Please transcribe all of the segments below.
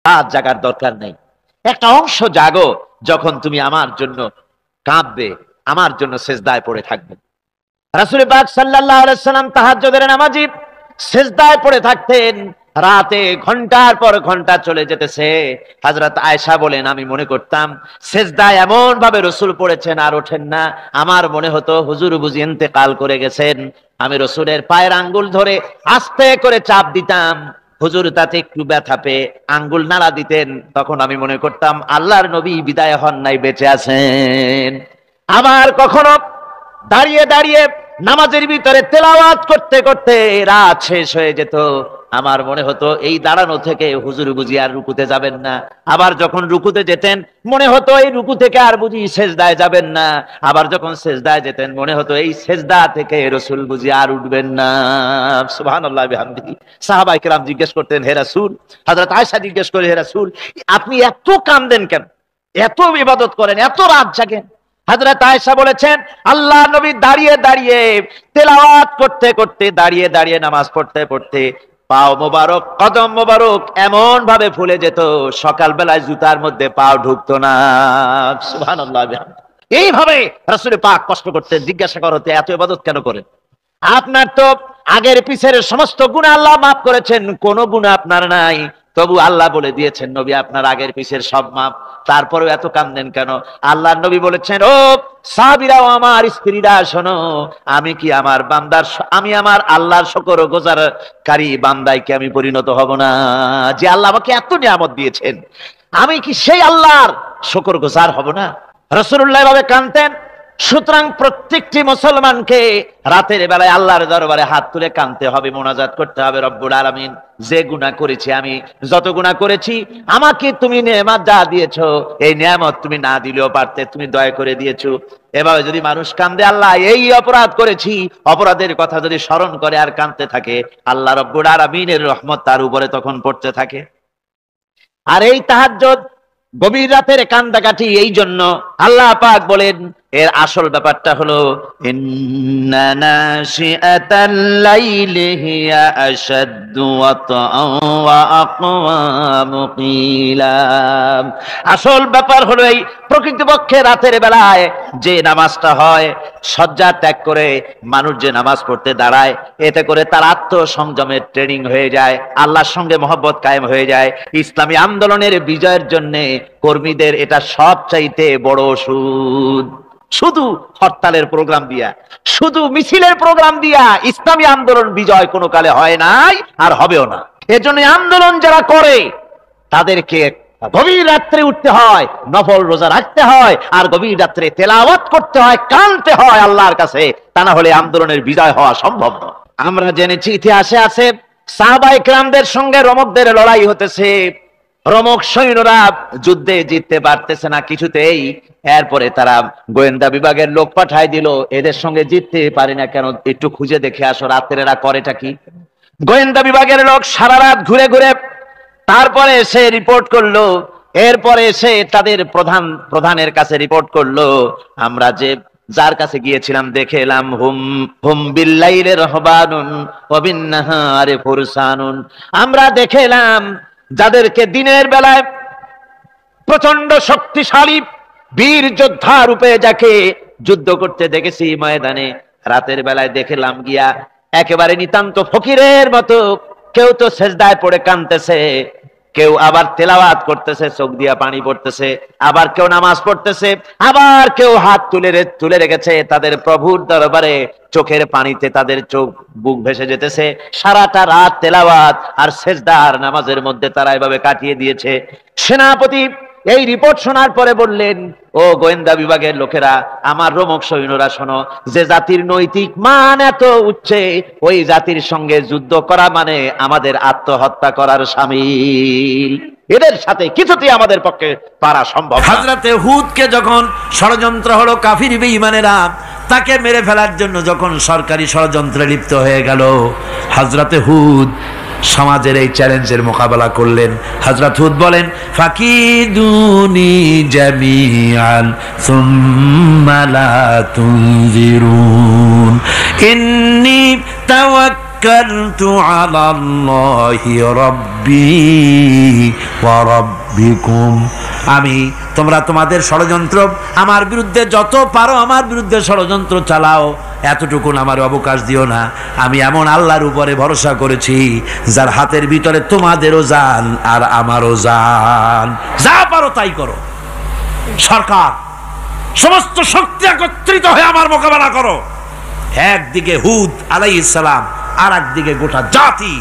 রাত জাগার দরকার নেই, একটা অংশ জাগো যখন তুমি আমার জন্য কাঁদবে, আমার জন্য সিজদায় পড়ে থাকবে। রাসূল পাক সাল্লাল্লাহু আলাইহি সাল্লাম তাহাজ্জুদের নামাজি সিজদায় পড়ে থাকতেন, রাতে ঘন্টার পর ঘন্টা চলে যেতেছে। হযরত আয়েশা বলেন, আমি মনে করতাম সিজদায় এমন ভাবে রাসূল পড়েছেন আর ওঠেন না, আমার মনে হতো হুজুর বুঝি ইন্তেকাল করে গেছেন। আমি রাসূলের পায়ের আঙ্গুল ধরে আস্তে করে চাপ দিতাম, হুজুর তাতে একটু ব্যথা পেয়ে আঙ্গুল নাড়া দিতেন, তখন আমি মনে করতাম আল্লাহর নবী বিদায় হন নাই, বেঁচে আছেন। আবার কখনো দাঁড়িয়ে দাঁড়িয়ে নামাজের ভিতরে তেলাওয়াত করতে করতে রাত শেষ হয়ে যেত, আমার মনে হতো এই দাঁড়ানো থেকে হুজুর বুঝি আর রুকুতে যাবেন না। আবার যখন রুকুতে যেতেন মনে হতো এই রুকু থেকে আর বুঝি সেজদায় যাবেন না। আবার যখন সেজদায় যেতেন মনে হতো এই সেজদা থেকে রাসূল বুঝি আর উঠবেন না। সুবহানাল্লাহ বিহামদিহি। সাহাবায়ে কেরাম জিজ্ঞেস করতেন, হে রাসূল, হযরত আয়েশা জিজ্ঞেস করে, হে রাসূল আপনি এত কাঁদেন কেন, এত ইবাদত করেন, এত রাত জাগেন? হযরত আয়েশা বলেছেন, আল্লাহ নবী দাঁড়িয়ে দাঁড়িয়ে তেলাওয়াত করতে করতে, দাঁড়িয়ে দাঁড়িয়ে নামাজ পড়তে পড়তে পাও মোবারক, কদম মোবারক এমন ভাবে ফুলে যেত সকাল বেলায় জুতার মধ্যে পাও ঢুকতো না। সুবহানাল্লাহ। এইভাবে রাসূল পাক কষ্ট করতেন। জিজ্ঞাসা করতে এত ইবাদত কেন করেন? আপনার তো আগের পিছের সমস্ত গুনাহ আল্লাহ মাফ করেছেন, কোনো গুনাহ আপনার নাই, তবু আল্লাহ বলে দিয়েছেন নবী আপনার আগের পিছের সব মাফ, তারপরেও এত কাঁদেন কেন? আল্লাহ নবী বলেছেন, ও সাহাবীরাও আমার স্ত্রীরা শোনো, আমি কি আমার বান্দার, আমি আমার আল্লাহর শুকর গুজারকারী বান্দায় কি আমি পরিণত হব না? যে আল্লাহ আমাকে এত নিয়ামত দিয়েছেন, আমি কি সেই আল্লাহর শুকর গুজার হব না? রাসূলুল্লাহ এভাবে কাঁদতেন। সুতরাং প্রত্যেকটি মুসলমানকে রাতের বেলায় আল্লাহর দরবারে হাত তুলে কাঁদতে হবে, মোনাজাত করতে হবে, রব্বুল আলামিন যে গুনাহ করেছি, আমি যত গুনাহ করেছি, আমাকে তুমি নেয়ামত যা দিয়েছো, এই নেয়ামত তুমি না দিলেও পারতে, তুমি দয়া করে দিয়েছো। এভাবে যদি মানুষ কাঁদে, আল্লাহ এই অপরাধ করেছি, অপরাধের কথা যদি স্মরণ করে আর কাঁদতে থাকে, আল্লাহ রব্বুল আলামিনের রহমত তার উপরে তখন পড়তে থাকে। আর এই তাহাজ্জুদ গভীর রাতের কান্দাকাটি, এই জন্য আল্লাহ পাক বলেন এর আসল ব্যাপারটা হলো ইন্না নাশিআতাল লাইলি হিয়া আশাদ্দু ওয়াতআন ওয়া আকওয়ামু কিলা। আসল ব্যাপার হলো এই প্রকৃতপক্ষে রাতের বেলায় যে নামাজটা হয়, শয্যা ত্যাগ করে মানুষ যে নামাজ পড়তে দাঁড়ায়, এতে করে তার আত্মসংযমের ট্রেনিং হয়ে যায়, আল্লাহর সঙ্গে মহব্বত কায়েম হয়ে যায়। ইসলামী আন্দোলনের বিজয়ের জন্য কর্মীদের এটা সবচাইতে বড় ওষুধ। শুধু হরতালের প্রোগ্রাম দিয়া, শুধু মিছিলের প্রোগ্রাম দিয়া ইসলামী আন্দোলন বিজয় কোনো কালে হয় নাই আর হবেও না। এজন্য আন্দোলন যারা করে তাদেরকে গভীর রাত্রে উঠতে হয়, নফল রোজা রাখতে হয়, আর গভীর রাত্রে তেলাওয়াত করতে হয়, কাঁদতে হয় আল্লাহর কাছে, তা না হলে আন্দোলনের বিজয় হওয়া সম্ভব নয়। আমরা জেনেছি ইতিহাসে আছে সাহাবায়ে কেরামদের সঙ্গে রোমকদের লড়াই হতেছে, রোমক সৈন্যরা যুদ্ধে জিততে পারতেছে না কিছুতেই। এরপরে তারা গোয়েন্দা বিভাগের লোক পাঠায় দিল, এদের সঙ্গে জিততে পারি না কেন, একটু খুঁজে দেখে আসো রাতের এরা করেটা কি। গোয়েন্দা বিভাগের লোক সারা রাত ঘুরে ঘুরে তারপরে সে রিপোর্ট করলো, এরপরে সে তাদের প্রধানের কাছে রিপোর্ট করলো, আমরা যে যার কাছে গিয়েছিলাম দেখে এলাম হুম বিল্লাইলি রাহবানুন ওয়া বিন্নাহারি ফুরসানুন, আমরা দেখে এলাম যাদেরকে দিনের বেলায় প্রচন্ড শক্তিশালী বীর যোদ্ধা রূপে যাকে যুদ্ধ করতে দেখেছি ময়দানে, রাতের বেলায় দেখলাম গিয়া একেবারে নিতান্ত ফকিরের মতো, কেউ তো সেজদায় পড়ে কাঁদতেছে, কেউ আবার তেলাওয়াত করতেছে, চোখ দিয়া পানি পড়তেছে, আবার কেউ নামাজ পড়তেছে, আবার কেউ হাত তুলে রেখেছে তাদের প্রভুর দরবারে, চোখের পানিতে তাদের চোখ বুক ভেসে যেতেছে। সারাটা রাত তেলাওয়াত আর সেজদা আর নামাজের মধ্যে তারা এভাবে কাটিয়ে দিয়েছে। সেনাপতি এই রিপোর্ট শোনার পরে বললেন, ও গোয়েন্দা বিভাগের লোকেরা, আমার রোমক সৈন্যরা শোনো, যে জাতির নৈতিক মান এত উচ্চে, ওই জাতির সঙ্গে যুদ্ধ করা মানে আমাদের আত্মহত্যা করার শামিল, এদের সাথে কিছুতেই আমাদের পক্ষে পারা সম্ভব। হযরতে হুদকে যখন ষড়যন্ত্র হলো, কাফির বেঈমানেরা তাকে মেরে ফেলার জন্য যখন সরকারি ষড়যন্ত্রে লিপ্ত হয়ে গেল, হযরতে হুদ সমাজের এই চ্যালেঞ্জের মোকাবেলা করলেন। হযরত হুদ বলেন, ফাকিদুনি জামিআন সুম্মা লা তুনজিরুন ইন্নী তাওয়াক্কালতু তাওয়াক্কালতু আলাল্লাহি রাব্বি ওয়া রাব্বিকুম। আমি তোমরা তোমাদের ষড়যন্ত্র আমার বিরুদ্ধে যত পারো আমার বিরুদ্ধে ষড়যন্ত্র চালাও, এতটুকুন আমার অবকাশ দিও না। আমি এমন আল্লাহর উপরে ভরসা করেছি যার হাতের ভিতরে তোমাদেরও জান আর আমারও জান। যা পারো তাই করো। সরকার সমস্ত শক্তি একত্রিত হয়ে আমার মোকাবেলা করো। একদিকে হুদ আলাইহিস সালাম, আর একদিকে গোটা জাতি।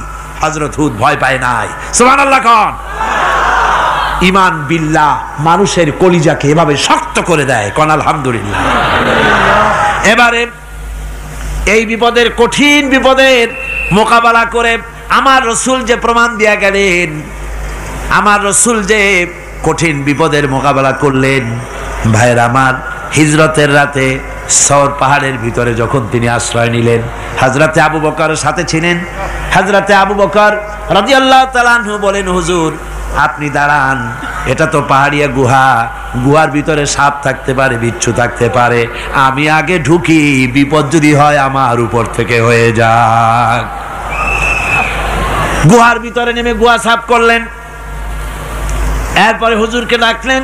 হযরত হুদ ভয় পায় নাই। সুবহানাল্লাহ কোন। ঈমান বিল্লাহ মানুষের কলিজাকে এভাবে শক্ত করে দেয়। কোন আলহামদুলিল্লাহ। এবারে এই বিপদের, কঠিন বিপদের মোকাবেলা করে আমার রাসূল যে প্রমাণ দিয়া গেলেন, আমার রাসূল যে কঠিন বিপদের মোকাবেলা করলেন, ভাইরা আমার, হিজরতের রাতে সওর পাহাড়ের ভিতরে যখন তিনি আশ্রয় নিলেন, হযরতে আবু বকরের সাথে ছিলেন। হযরতে আবু বকর রাদিয়াল্লাহু তাআলা আনহু বলেন, হুজুর আপনি দাঁড়ান, এটা তো পাহাড়িয়া গুহা, গুহার ভিতরে সাপ থাকতে পারে, বিচ্ছু থাকতে পারে, আমি আগে ঢুকি, বিপদ যদি হয় আমার উপর থেকে হয়ে যাক। গুহার ভিতরে নেমে গুহা সাফ করলেন। এরপরে হুজুরকে ডাকলেন,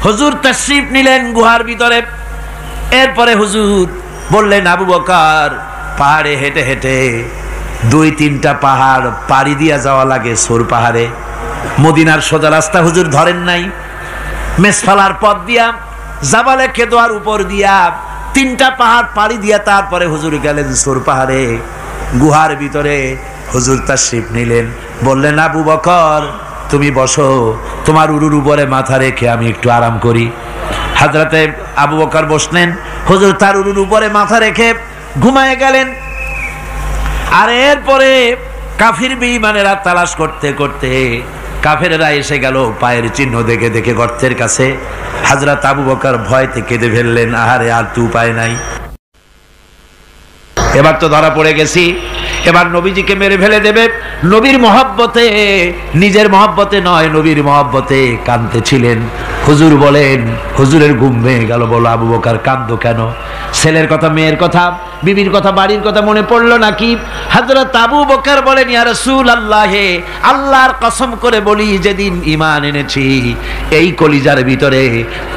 হুজুর তাশরীফ নিলেন গুহার ভিতরে। এরপরে হুজুর বললেন, আবু বকর পাহাড়ে হেঁটে হেঁটে 2-3টা পাহাড় পাড়ি দিয়া যাওয়া লাগে সৌর পাহাড়ে। মদিনার সোজা রাস্তা হুজুর ধরেন নাই, মেসফালার পথ দিয়া জাবালে কেদোয়ার উপর দিয়া 3টা পাহাড় পাড়ি দিয়া তারপরে হুজুর গেলেন সৌর পাহাড়ে। গুহার ভিতরে হুজুর তাশরীফ নিলেন। বললেন, আবু বকর তুমি বসো, তোমার উরুর উপরে মাথা রেখে আমি একটু আরাম করি। হযরতে আবু বকর বসলেন, হুজুর তার উরুর উপরে মাথা রেখে ঘুমায় গেলেন। আর এরপরে কাফির বেঈমানেরা তালাশ করতে করতে কাফেরেরা এসে গেল পায়ের চিহ্ন দেখে দেখে গর্তের কাছে। হযরত আবু বকর ভয়তে কেঁদে ফেললেন, আহারে আর তো উপায় নাই, এবার তো ধরা পড়ে গেছি, এবার নবীজিকে মেরে ফেলে দেবে। নবীর মহব্বতে, নিজের মহব্বতে নয়, নবীর মহব্বতে কাঁদতেছিলেন। হুজুর বলেন, হুজুরের ঘুম ভেঙে গেল। বলো, আবু বকর কাঁদো কেন? ছেলের কথা, মেয়ের কথা, বিবির কথা, বাড়ির কথা মনে পড়লো নাকি? হযরত আবু বকর বলেন, ইয়া রাসূলুল্লাহ, আল্লাহর কসম করে বলি, যেদিন ঈমান এনেছি এই কলিজার ভিতরে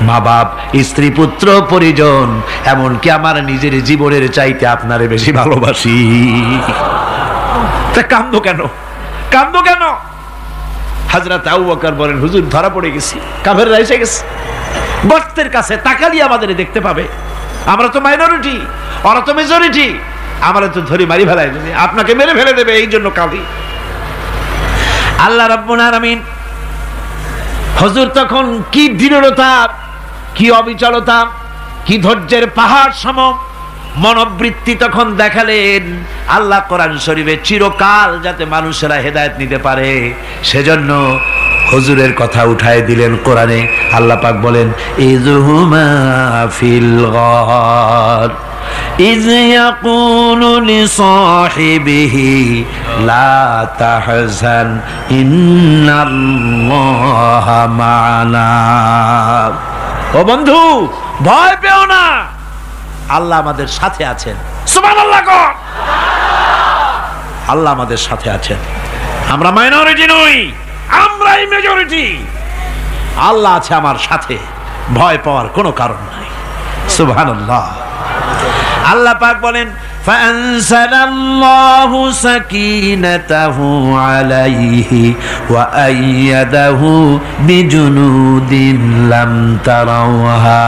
মা বাপ, স্ত্রী, পুত্র, পরিজন, এমনকি আমার নিজের জীবনের চাইতে আপনারে বেশি ভালোবাসি। তা কাঁদো কেন? কাঁদো কেন? হযরত আবু বকর বলেন, হুজুর ধরা পড়ে গেছি, কাফেররা এসে গেছে গর্তের কাছে, তাকালি আমাদের দেখতে পাবে, আমরা তো মাইনরিটি, ওরা তো মেজরিটি, আমরা তো ধরে মারি ফেলাই দেবে, আপনাকে মেরে ফেলে দেবে, এই জন্য কাঁদি। আল্লাহ রাব্বুল আলামিন, হুজুর তখন কি দৃঢ়তা, কি অবিচলতা, কি ধৈর্যের পাহাড় সম মনোবৃত্তি তখন দেখালেন। আল্লাহ কোরআন শরীফে চিরকাল যাতে মানুষেরা হেদায়েত নিতে পারে সেজন্য হুজুরের কথা উঠায় দিলেন কোরআনে। আল্লাহ পাক বলেন, ইযহুমা ফিল গার ইয ইয়াকুলু লিসাহিবিহি লা তাহজান ইন্নাল্লাহা মা'ানা। ও বন্ধু, ভয় পেও না, আল্লাহ আমাদের সাথে আছেন। সুবহানাল্লাহ কোন। আল্লাহ আমাদের সাথে আছেন। আমরা মাইনরিটি নই, আমরাই মেজরিটি। আল্লাহ আছে আমার সাথে, ভয় পাওয়ার কোনো কারণ নাই। সুবহানাল্লাহ। আল্লাহ পাক বলেন, فأنزلallahu sakinatahu alayhi wa ayyadahu bijunudin lam tarawha।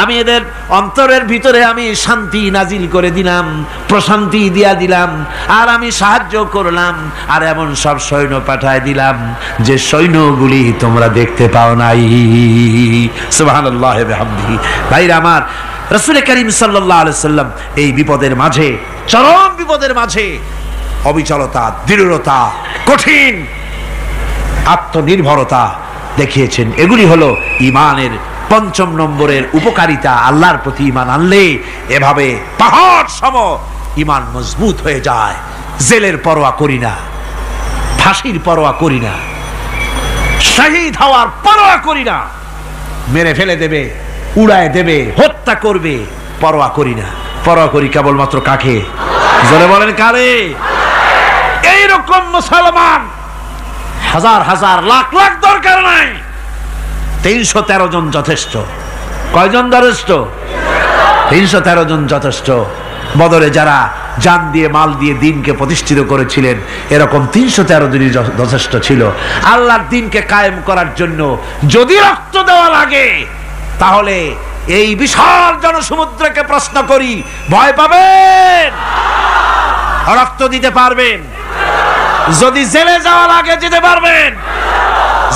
আমি এদের অন্তরের ভিতরে আমি শান্তি নাজিল করে দিলাম, প্রশান্তি দিয়া দিলাম, আর আমি সাহায্য করলাম, আর এমন সব সৈন্য পাঠায় দিলাম যে সৈন্যগুলি তোমরা দেখতে পাও নাই। সুবহানাল্লাহ ওয়া বিহামদিহি। ভাইরা আমার, রাসূল করিম সাল্লাল্লাহু আলাইহি সাল্লাম এই বিপদের মাঝে, চরম বিপদের মাঝে অবিচলতা, দৃঢ়তা, কঠিন আত্মনির্ভরতা দেখিয়েছেন। এগুলি হলো ঈমানের 5ম নম্বরের উপকারিতা। আল্লাহর প্রতি ঈমান আনলে এভাবে পাহাড় সম ঈমান মজবুত হয়ে যায়। জেলের পরোয়া করি না, ফাঁসির পরোয়া করি না, শহীদ হওয়ার পরোয়া করি না, মেরে ফেলে দেবে, উড়ায় দেবে, হত্যা করবে, পরোয়া করি না। পরোয়া করি কেবলমাত্র কাকে? জোরে বলেন কারে? এইরকম মুসলমান হাজার হাজার লাখ লাখ দরকার নাই, 313 জন যথেষ্ট। কয়জন যথেষ্ট? 313 জন যথেষ্ট। বদরে যারা জান দিয়ে মাল দিয়ে দিনকে প্রতিষ্ঠিত করেছিলেন, এরকম 313 জনই যথেষ্ট ছিল আল্লাহর দিনকে কায়েম করার জন্য। যদি রক্ত দেওয়া লাগে তাহলে এই বিশাল জনসমুদ্রকে প্রশ্ন করি, ভয় পাবেন? রক্ত দিতে পারবেন? যদি জেলে যাওয়া লাগে যেতে পারবেন?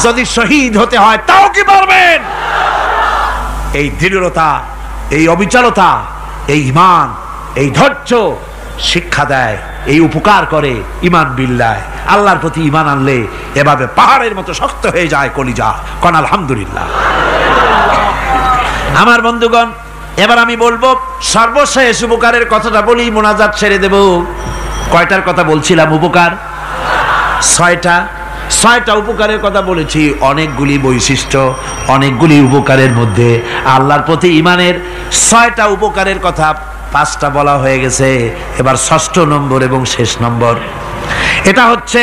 যদি শহীদ হতে হয় তাও কি পারবেন? এই দৃঢ়তা, এই অবিচলতা, এই ঈমান, এই ধৈর্য শিক্ষা দেয়, এই উপকার করে ঈমান বিল্লাহ। আল্লাহর প্রতি ঈমান আনলে এভাবে পাহাড়ের মতো শক্ত হয়ে যায় কলিজা। কোন আলহামদুলিল্লাহ। আমার বন্ধুগণ, এবার আমি বলবো সর্বশেষ উপকারের কথাটা বলি, মোনাজাত ছেড়ে দেব। কয়টার কথা বলছিলাম? উপকার 6টা উপকারের কথা বলেছি। অনেকগুলি বৈশিষ্ট্য, অনেকগুলি উপকারের মধ্যে আল্লাহর প্রতি ঈমানের 6টা উপকারের কথা 5টা বলা হয়ে গেছে। এবার 6ষ্ঠ নম্বর এবং শেষ নম্বর, এটা হচ্ছে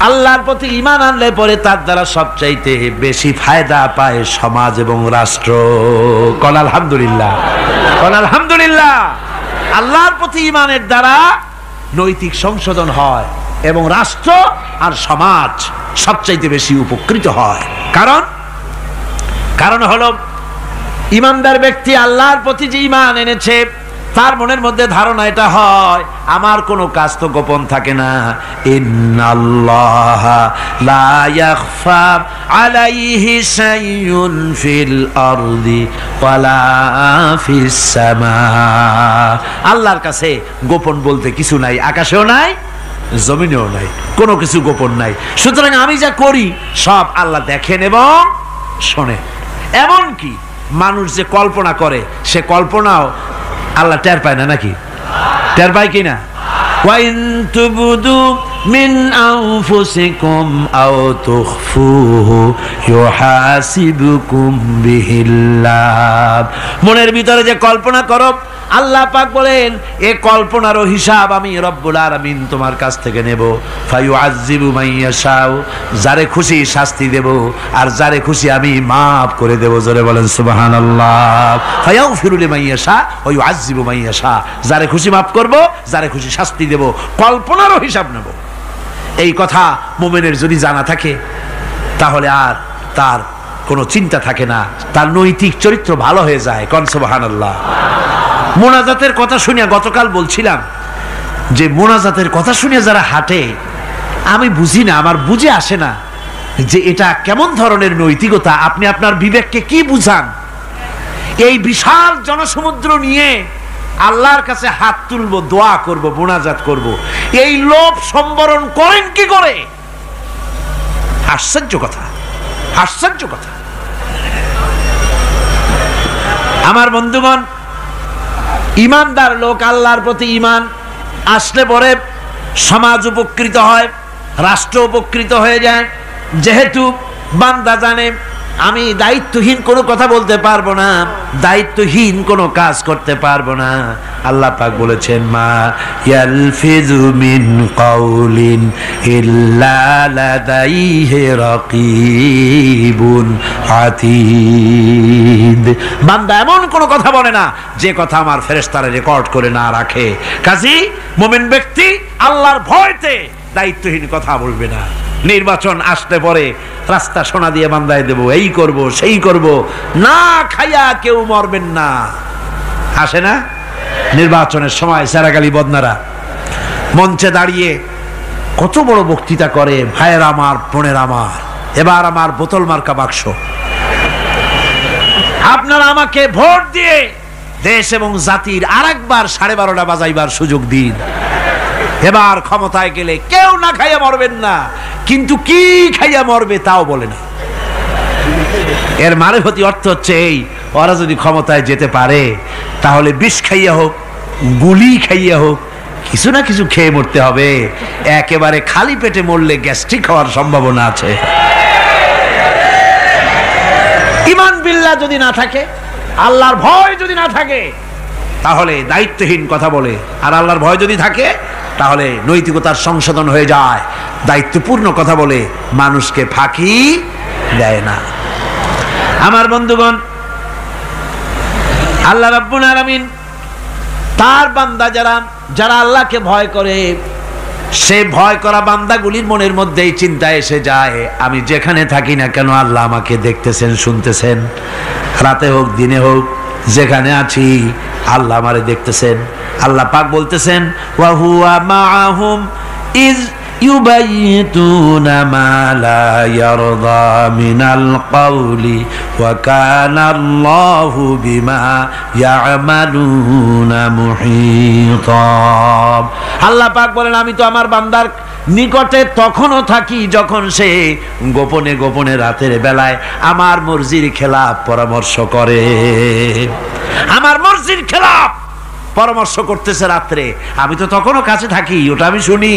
আল্লাহর প্রতি ঈমান আনলে পরে তার দ্বারা সবচাইতে বেশি ফায়দা পায় সমাজ এবং রাষ্ট্র। কোন আলহামদুলিল্লাহ, কোন আলহামদুলিল্লাহ। আল্লাহর প্রতি ঈমানের দ্বারা নৈতিক সংশোধন হয় এবং রাষ্ট্র আর সমাজ সবচাইতে বেশি উপকৃত হয়। কারণ হলো ঈমানদার ব্যক্তি আল্লাহর প্রতি যে ঈমান এনেছে, তার মনের মধ্যে ধারণা এটা হয়, আমার কোনো কাজ তো গোপন থাকে না। ইন্নাল্লাহা লা ইয়াখফা আলাইহি শাইউন ফিল আরদি ওয়ালা ফিস সামা। আল্লাহর কাছে গোপন বলতে কিছু নাই, আকাশেও নাই, জমিনেও নাই, কোনো কিছু গোপন নাই। সুতরাং আমি যা করি সব আল্লাহ দেখেন এবং শোনেন। এমনকি মানুষ যে কল্পনা করে, সে কল্পনাও আল্লাহ টের পায় না, নাকি? টের পায় কিনা? ওয়াইন তুবদু মিন আনফুসিকুম আও তুখফুহু ইউহাসিবুকুম বিহিল্লাহ। মনের ভিতরে যে কল্পনা করো, আল্লাহ পাক বলেন এ কল্পনারও হিসাব আমি রব্বুল আলামিন তোমার কাছ থেকে নেব। ফায়ুআযযিবু মান ইয়াশাউ, যারে খুশি শাস্তি দেব আর যারে খুশি আমি maaf করে দেব। জোরে বলেন সুবহানাল্লাহ। ফায়াগফিরু লিমান ইয়াশা ওয়া ইউআযযিবু মান ইয়াশা, যারে খুশি maaf করব, যারে খুশি শাস্তি দেব, কল্পনারও হিসাব নেব। এই কথা মুমিনের যদি জানা থাকে তাহলে আর তার কোনো চিন্তা থাকে না, তার নৈতিক চরিত্র ভালো হয়ে যায়। কোন সুবহানাল্লাহ। মোনাজাতের কথা শুনিয়া গতকাল বলছিলাম যে মোনাজাতের কথা শুনিয়া যারা হাঁটে, আমি বুঝি না, আমার বুঝে আসে না যে এটা কেমন ধরনের নৈতিকতা। আপনি আপনার বিবেককে কি বুঝান? এই বিশাল জনসমুদ্র নিয়ে আল্লাহর কাছে হাত তুলবো, দোয়া করব, মোনাজাত করব, এই লোভ সম্বরণ করেন কি করে? আশ্চর্য কথা, আশ্চর্য কথা। আমার বন্ধুগণ, ঈমানদার লোক, আল্লাহর প্রতি ঈমান আসলে পরে সমাজ উপকৃত হয়, রাষ্ট্র উপকৃত হয়ে যায়। যেহেতু বান্দা জানে আমি দায়িত্বহীন কোনো কথা বলতে পারবো না, দায়িত্বহীন কোনো কাজ করতে পারবো না। আল্লাহ পাক বলেছেন, মা ইয়ালফিযু মিন কাউলিন ইল্লা লাদাইহি রাকীবুন আতীদ। বান্দা এমন কোনো কথা বলে না যে কথা আমার ফেরেশতারা রেকর্ড করে না রাখে। কাজী মুমিন ব্যক্তি আল্লাহর ভয়তে দায়িত্বহীন কথা বলবে না। নির্বাচন আসতে পরে রাস্তা সোনা দিয়ে বান্দায় দেব, এই করব সেই করব, না খাইয়া কেউ মরবেন না। আসে না নির্বাচনের সময় সেরাগালি বদনারা মঞ্চে দাঁড়িয়ে কত বড় বক্তৃতা করে, ভাইয়ের আমার, বোনের আমার, এবার আমার বোতল মার্কা বাক্স, আপনারা আমাকে ভোট দিয়ে দেশ এবং জাতির আরেকবার 12:30 বাজাইবার সুযোগ দিন। এবার ক্ষমতায় গেলে কেউ না খাইয়া মরবেন না, কিন্তু কি খাইয়া মরবে তাও বলে না। এর মারফতি অর্থ হচ্ছে এই, ওরা যদি ক্ষমতায় যেতে পারে তাহলে বিষ খাইয়া হোক, গুলি খাইয়া হোক, কিছু না কিছু খেয়ে মরতে হবে। একেবারে খালি পেটে মরলে গ্যাস্ট্রিক হওয়ার সম্ভাবনা আছে। ঈমান বিল্লাহ যদি না থাকে, আল্লাহর ভয় যদি না থাকে, তাহলে দায়িত্বহীন কথা বলে। আর আল্লাহর ভয় যদি থাকে তাহলে নৈতিকতার সংশোধন হয়ে যায়, দায়িত্বপূর্ণ কথা বলে মানুষকে ফাঁকি দেয় না। আমার বন্ধুগণ, আল্লাহ রাব্বুল আলামিন তার বান্দা যারা আল্লাহকে ভয় করে, সে ভয় করা বান্দাগুলির মনের মধ্যেই চিন্তা এসে যায়, আমি যেখানে থাকি না কেন আল্লাহ আমাকে দেখতেছেন, শুনতেছেন, রাতে হোক দিনে হোক যেখানে আছি আল্লাহ আমারে দেখতেছেন। আল্লাহ পাক বলতেছেন, ওয়া হুয়া মাআহুম ইজ ইউবাইতুনা মা লা ইয়ারদা মিনাল কওলি ওয়া কানা আল্লাহু বিমা ইয়ামালুনা মুহীতা। আল্লাহ পাক বলেন, আমি তো আমার বান্দার নিকটে তখনও থাকি যখন সে গোপনে গোপনে রাতের বেলায় আমার মর্জির খেলাফ পরামর্শ করে। আমার মর্জির খেলাফ পরামর্শ করতেছে রাত্রে, আমি তো তখনও কাছে থাকি, ওটা আমি শুনি।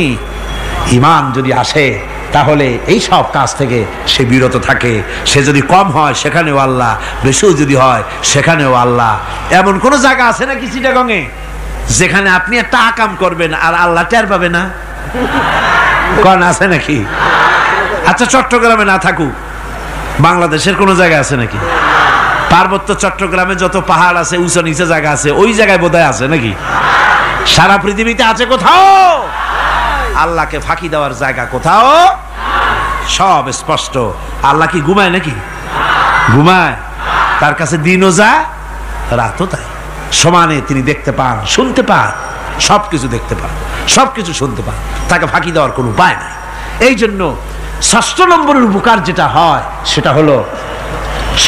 ঈমান যদি আসে তাহলে এই সব কাজ থেকে সে বিরত থাকে। সে যদি কম হয় সেখানেও আল্লাহ, বেশিও যদি হয় সেখানেও আল্লাহ। এমন কোন জায়গা আছে নাকি চিটাগংয়ে যেখানে আপনি একটা আকাম করবেন আর আল্লাহ টের পাবে না? কোন আছে নাকি? আচ্ছা, চট্টগ্রামে না থাকুক, বাংলাদেশের কোন জায়গা আছে নাকি? পার্বত্য চট্টগ্রামে যত পাহাড় আছে, উঁচু নিচে জায়গা আছে, ওই জায়গায় বোধহয় আছে নাকি? সারা পৃথিবীতে আছে কোথাও? আল্লাহকে ফাঁকি দেওয়ার জায়গা কোথাও? সব স্পষ্ট। আল্লাহ কি ঘুমায় নাকি? ঘুমায়? তার কাছে দিনও যা, রাতও তাই। সমানে তিনি দেখতে পান, শুনতে পান, সবকিছু দেখতে পান, সবকিছু শুনতে পান। তাকে ফাঁকি দেওয়ার কোনো উপায় নাই। এই জন্য ৬ষ্ঠ নম্বরের উপকার যেটা হয় সেটা হলো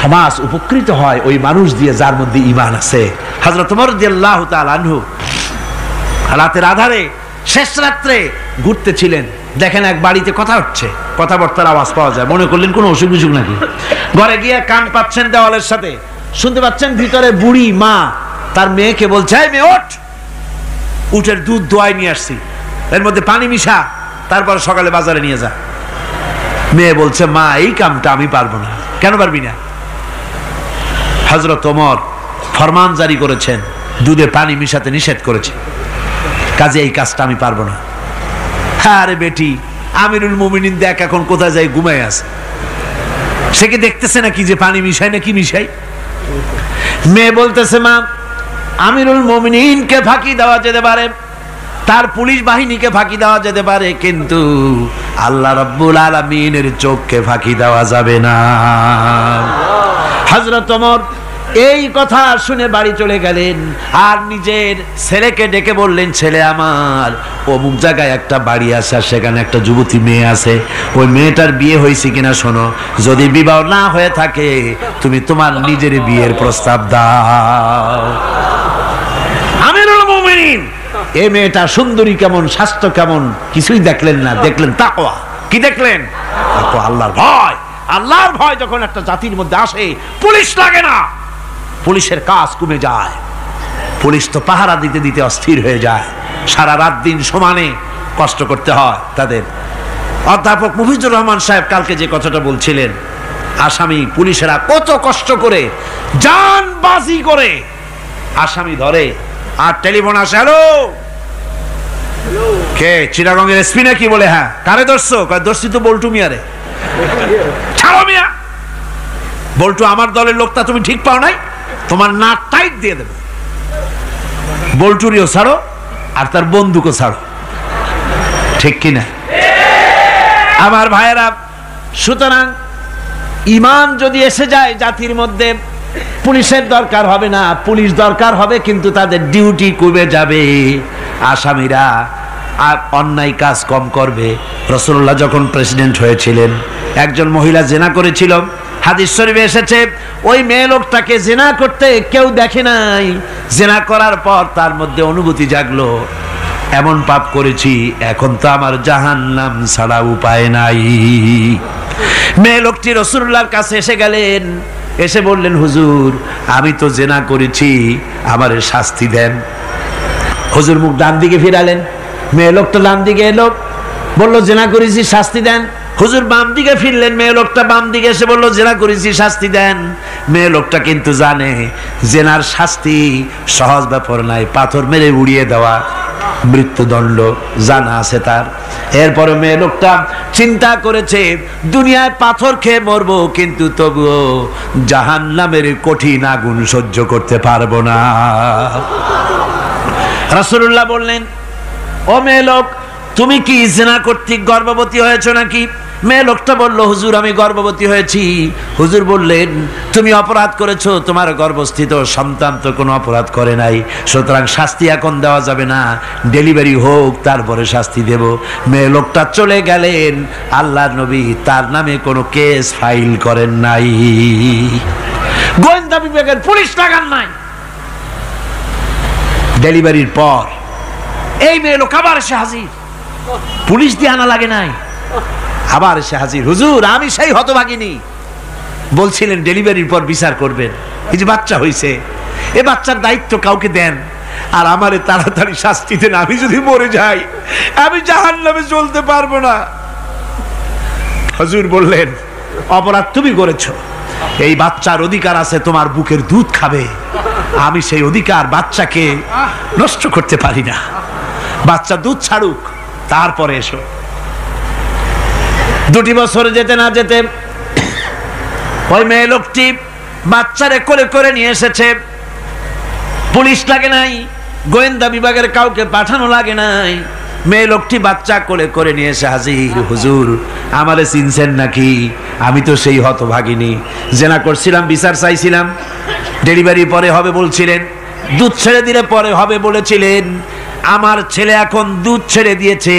সমাজ উপকৃত হয় ওই মানুষ দিয়ে যার মধ্যে ঈমান আছে। হযরত ওমর রাদিয়াল্লাহু তাআলা আনহু রাতের আধারে শেষ রাত্রে ঘুরতেছিলেন, দেখেন এক বাড়িতে কথা হচ্ছে, কথাবার্তার আওয়াজ পাওয়া যায়। মনে করলেন কোনো অসুখ বিসুখ নাকি। ঘরে গিয়ে কান পাচ্ছেন দেওয়ালের সাথে, শুনতে পাচ্ছেন ভিতরে বুড়ি মা তার মেয়েকে বলছে, এই মেয়ে ওঠ, উটের দুধ দোয়াই নিয়ে আসছি, এর মধ্যে পানি মিশা, তারপর সকালে বাজারে নিয়ে যা। মেয়ে বলছে, মা এই কামটা আমি পারবো না। কেন পারবি না? হযরত ওমর ফরমান জারি করেছেন, দুধে পানি মিশাতে নিষেধ করেছে, কাজে এই কাজটা আমি পারবো না। আরে বেটি, আমিরুল মুমিনিন দেখ এখন কোথায় যায়, ঘুমায় আছে, সে কি দেখতেছে নাকি যে পানি মিশাই না কি মিশাই? মেয়ে বলতেছে, মা আমিরুল মুমিনিনকে ফাঁকি দেওয়া যেতে পারে, তার পুলিশ বাহিনীকে ফাঁকি দেওয়া যেতে পারে, কিন্তু আল্লাহ রাব্বুল আলামিনের চোখকে ফাঁকি দেওয়া যাবে না। হযরত ওমর এই কথা শুনে বাড়ি চলে গেলেন আর নিজের ছেলেকে ডেকে বললেন, ছেলে আমার, অমুক জায়গায় একটা বাড়ি আছে, সেখানে একটা যুবতী মেয়ে আছে, ওই মেয়েটার বিয়ে হয়েছে কিনা শোনো, যদি বিবাহ না হয়ে থাকে তুমি তোমার নিজের বিয়ের প্রস্তাব দাও। আমিরুল মুমিনিন এই মেয়েটা সুন্দরী কেমন, স্বাস্থ্য কেমন কিছুই দেখলেন না, দেখলেন তাকওয়া। কি দেখলেন? তাকওয়া, আল্লাহর ভয়। আল্লাহর ভয় যখন একটা জাতির মধ্যে আসে, পুলিশ লাগে না, পুলিশের কাজ কমে যায়। পুলিশ তো পাহারা দিতে দিতে অস্থির হয়ে যায়, সারা রাত দিন সমানে কষ্ট করতে হয় তাদের। অধ্যাপক মুফিজুর রহমান সাহেব কালকে যে কথাটা বলছিলেন, আসামি পুলিশেরা কত কষ্ট করে জানবাজি করে আসামি ধরে, আর টেলিফোন আসে, হ্যালো কে, চিটাগংয়ের এসপি নাকি? বলে হ্যাঁ। কারে ধরছো? ধরছি তো বল্টু মিয়ারে। ছাড়ো মিয়া, বল্টু আমার দলের লোকটা তুমি ঠিক পাও নাই, তোমার নাক টাইট দিয়ে দেবে। বল্টুরিও ছাড়ো আর তার বন্দুকও ছাড়ো, ঠিক কিনা আমার ভাইয়েরা? সুতরাং ঈমান যদি এসে যায় জাতির মধ্যে, পুলিশের দরকার হবে না, পুলিশ দরকার হবে কিন্তু তাদের ডিউটি কমে যাবে, আসামিরা আর অন্যায় কাজ কম করবে। রাসূলুল্লাহ যখন প্রেসিডেন্ট হয়েছিলেন, একজন মহিলা জিনা করেছিল, হাদিস শরীফে এসেছে ওই মেয়ে লোকটাকে জিনা করতে কেউ দেখে নাই, জিনা করার পর তার মধ্যে অনুভূতি জাগলো, এমন পাপ করেছি, এখন তো আমার জাহান্নাম ছাড়া উপায় নাই। মেয়ে লোকটি রাসূলুল্লাহর কাছে এসে গেলেন, এসে বললেন, হুজুর আমি তো জিনা করেছি, আমারে শাস্তি দেন। হুজুর মুখ ডান দিকে ফিরালেন, মেয়ে লোকটা ডান দিকে এলো, বলল জিনা করেছি, শাস্তি দেন। হুজুর বাম দিকে ফিরলেন, মেয়ে লোকটা বাম দিকে এসে বলল, জেনা করেছি, শাস্তি দেন। মেয়ে লোকটা কিন্তু জানে জেনার শাস্তি সহজ ব্যাপার নাই, পাথর মেরে উড়িয়ে দেওয়া, মৃত্যুদণ্ড জানা আছে তার। এরপরে মেয়ে লোকটা চিন্তা করেছে দুনিয়ায় পাথর খেয়ে মরবো, কিন্তু তবুও জাহান্নামের কঠিন আগুন সহ্য করতে পারবো না। রাসূলুল্লাহ বললেন, ও মেয়ে লোক, তুমি কি জিনা কর্তৃক গর্ভবতী হয়েছো নাকি? মেয়ে লোকটা বলল, হুজুর আমি গর্ভবতী হয়েছি। হুজুর বললেন, তুমি অপরাধ করেছো, তোমার গর্ভস্থিত সন্তান তো কোনো অপরাধ করে নাই, সুতরাং শাস্তি এখন দেওয়া যাবে না, ডেলিভারি হোক তারপরে শাস্তি দেব। মেয়ে লোকটা চলে গেলেন। আল্লাহর নবী তার নামে কোনো কেস ফাইল করেন নাই, গোয়েন্দা বিভাগের পুলিশ লাগান নাই। ডেলিভারির পর এই মেয়ে লোক আবার এসে হাজির, পুলিশ দিয়ে আনা লাগে নাই, আবার এসে হাজির। হুজুর আমি সেই হতভাগিনী, বলছিলেন ডেলিভারির পর বিচার করবেন, এই যে বাচ্চা হয়েছে, এ বাচ্চার দায়িত্ব কাউকে দেন, আর আমারে তাড়াতাড়ি শাস্তি দেন, আমি যদি মরে যাই আমি জাহান্নামে চলতে পারবো না। হুজুর বললেন, অপরাধ তুমি করেছো, এই বাচ্চার অধিকার আছে তোমার বুকের দুধ খাবে, আমি সেই অধিকার বাচ্চাকে নষ্ট করতে পারি না, বাচ্চা দুধ ছাড়ুক তারপরে এসো। 2 বছর যেতে না যেতে ওই মেয়ে লোকটি বাচ্চারে কোলে করে নিয়ে এসেছে, পুলিশ লাগে নাই, গোয়েন্দা বিভাগের কাউকে পাঠানো লাগে নাই। মেয়ে লোকটি বাচ্চা কোলে করে নিয়ে এসে হাজির। হুজুর আমারে চিনছেন নাকি? আমি তো সেই হতভাগিনী, জেনা করছিলাম, বিচার চাইছিলাম, ডেলিভারি পরে হবে বলছিলেন, দুধ ছেড়ে দিলে পরে হবে বলেছিলেন। আমার ছেলে এখন দুধ ছেড়ে দিয়েছে,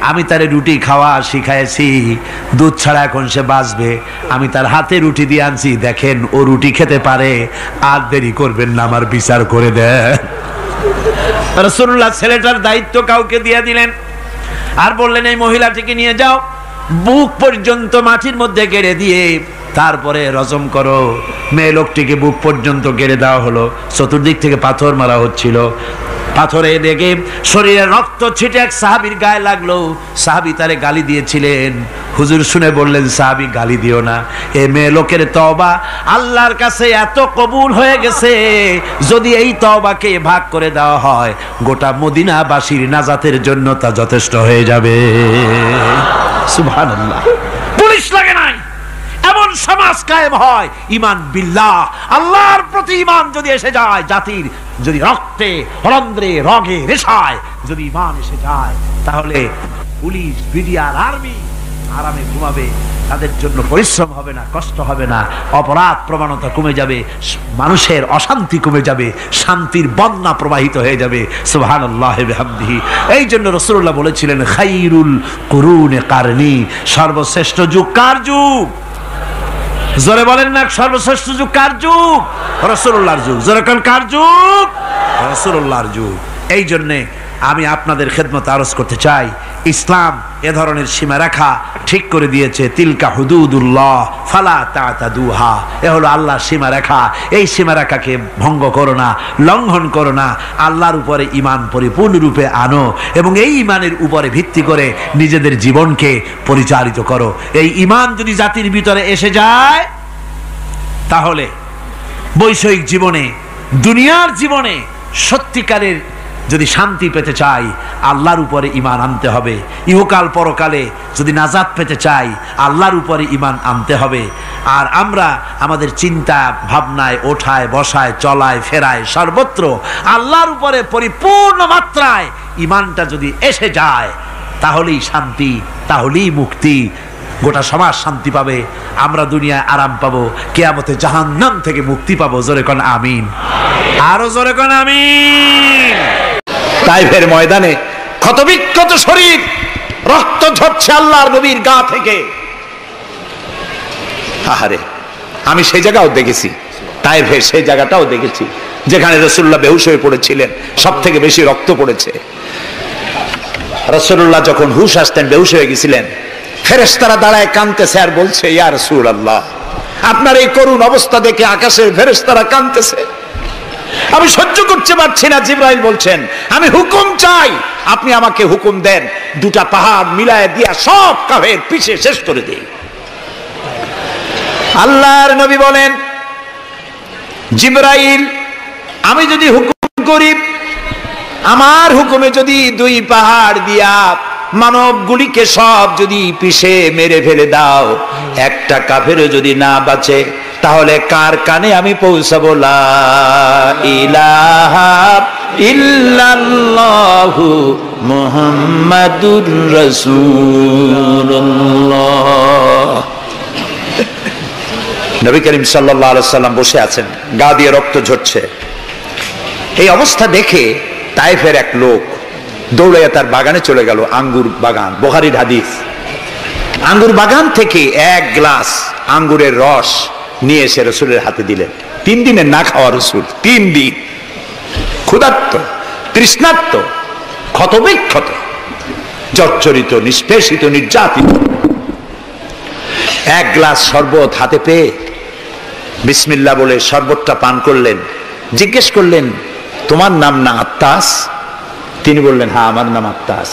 আমি তারে রুটি খাওয়া শিখাইছি, দুধ ছাড়া এখন সে বাঁচবে, আমি তার হাতে রুটি দিয়ে আনছি, দেখেন ও রুটি খেতে পারে, আর দেরি করবেন না, আমার বিচার করে দেন। রাসূলুল্লাহ ছেলেটার দায়িত্ব কাউকে দিয়ে দিলেন, আর বললেন, এই মহিলাটিকে নিয়ে যাও, বুক পর্যন্ত মাটির মধ্যে গেড়ে দিয়ে তারপরে রজম করো। মেয়ে লোকটিকে বুক পর্যন্ত গেড়ে দেওয়া হলো, চতুর্দিক থেকে পাথর মারা হচ্ছিল, পাথরে লেগে শরীরে রক্ত ছিটে এক সাহাবীর গায়ে লাগলো। সাহাবী তারে গালি দিয়েছিলেন, হুজুর শুনে বললেন, সাহাবী গালি দিও না, এ মেয়ে লোকের তওবা আল্লাহর কাছে এত কবুল হয়ে গেছে, যদি এই তওবাকে ভাগ করে দেওয়া হয় গোটা মদিনাবাসীর নাজাতের জন্য তা যথেষ্ট হয়ে যাবে। সুবহানাল্লাহ, পুলিশ লাগে নাই, এমন সমাজ কায়েম হয়, ঈমান বিল্লাহ, আল্লাহর প্রতি ঈমান যদি এসে যায়, জাতির যদি রক্তে রন্ধ্রে রগে রেশায় যদি ঈমান এসে যায়, তাহলে পুলিশ বিডিআর আর্মি আরামে ঘুমাবে, তাদের জন্য পরিশ্রম হবে না, কষ্ট হবে না, অপরাধ প্রবণতা কমে যাবে, মানুষের অশান্তি কমে যাবে, শান্তির বন্যা প্রবাহিত হয়ে যাবে। সুবহানাল্লাহি বিহামদিহি। এই জন্য রাসূলুল্লাহ বলেছিলেন, খায়রুল কুরুনে কারনি, সর্বশ্রেষ্ঠ যুগ কার যুগ? জোরে বলেন না, সর্বশ্রেষ্ঠ যুগ কার যুগ? রাসূলুল্লাহর যুগ। জোরে কোন কার যুগ? রাসূলুল্লাহর যুগ। এই জন্যে আমি আপনাদের খেদমতে আরজ করতে চাই, ইসলাম এ ধরনের সীমারেখা ঠিক করে দিয়েছে। তিলকা হুদুদুল্লাহ ফালা তাতাদুহা, এ হলো আল্লাহর সীমারেখা, এই সীমারেখাকে ভঙ্গ করো না, লঙ্ঘন করো না, আল্লাহর উপরে ঈমান পরিপূর্ণরূপে আনো এবং এই ঈমানের উপরে ভিত্তি করে নিজেদের জীবনকে পরিচালিত করো। এই ঈমান যদি জাতির ভিতরে এসে যায়, তাহলে বৈষয়িক জীবনে, দুনিয়ার জীবনে সত্যিকারের যদি শান্তি পেতে চাই, আল্লাহর উপরে ঈমান আনতে হবে। ইহকাল পরকালে যদি নাজাত পেতে চাই, আল্লাহর উপরে ঈমান আনতে হবে। আর আমরা আমাদের চিন্তা ভাবনায়, ওঠায় বসায়, চলায় ফেরায়, সর্বত্র আল্লাহর উপরে পরিপূর্ণ মাত্রায় ঈমানটা যদি এসে যায়, তাহলেই শান্তি, তাহলেই মুক্তি, গোটা সমাজ শান্তি পাবে, আমরা দুনিয়ায় আরাম পাবো, কিয়ামতে জাহান্নাম থেকে মুক্তি পাবো। জোরে কোন আমিন, আরো জোরে কোন আমিন। তাইফের ময়দানে ক্ষতবিক্ষত শরীর, রক্ত ঝরছে আল্লাহর নবীর গা থেকে। আহারে, আমি সেই জায়গাও দেখেছি, তাইফের সেই জায়গাটাও দেখেছি যেখানে রাসূলুল্লাহ বেহুশ হয়ে পড়েছিলেন, সব থেকে বেশি রক্ত পড়েছে। রাসূলুল্লাহ যখন হুশ আসতেন, বেহুশ হয়ে গেছিলেন, ফেরেশতারা দাঁড়ায় কাঁদতেছে আর বলছে, ইয়া রাসূলুল্লাহ, আপনার এই করুণ অবস্থা দেখে আকাশের ফেরেশতারা কাঁদতেছে, আমি সহ্য করতে পারছি না। জিবরাইল বলছেন, আমি হুকুম চাই, আপনি আমাকে হুকুম দেন, দুটা পাহাড় মিলায় দিয়া সব কাফের পিছে শেষ করে দেই। আল্লাহর নবী বলেন, জিবরাইল, আমি যদি হুকুম করি, আমার হুকুমে যদি দুই পাহাড় দিয়া মানবগুলিকে সব যদি পিছে মেরে ফেলে দাও, একটা কাফেরও যদি না বাঁচে, তাহলে কার কানে আমি পৌঁছাবো লা ইলাহা ইল্লাল্লাহু মুহাম্মাদুর রাসূলুল্লাহ। নবী করিম সাল্লাল্লাহু আলাইহি সাল্লাম বসে আছেন, গা দিয়ে রক্ত ঝরছে। এই অবস্থা দেখে তায়েফের এক লোক দৌড়াইয়া তার বাগানে চলে গেল, আঙ্গুর বাগান, বুখারীর হাদিস। আঙ্গুর বাগান থেকে এক গ্লাস আঙ্গুরের রস নিয়ে এসে রসুলের হাতে দিলেন। 3 দিনের না খাওয়া রসুল, 3 দিন ক্ষুধার্ত, তৃষ্ণার্ত, ক্ষতবিক্ষত, জর্জরিত, নিষ্পেষিত, নির্যাতিত। এক গ্লাস শরবত হাতে পেয়ে বিসমিল্লাহ বলে শরবতটা পান করলেন। জিজ্ঞেস করলেন, তোমার নাম না আত্তাস? তিনি বললেন, হ্যাঁ আমার নাম আত্তাস।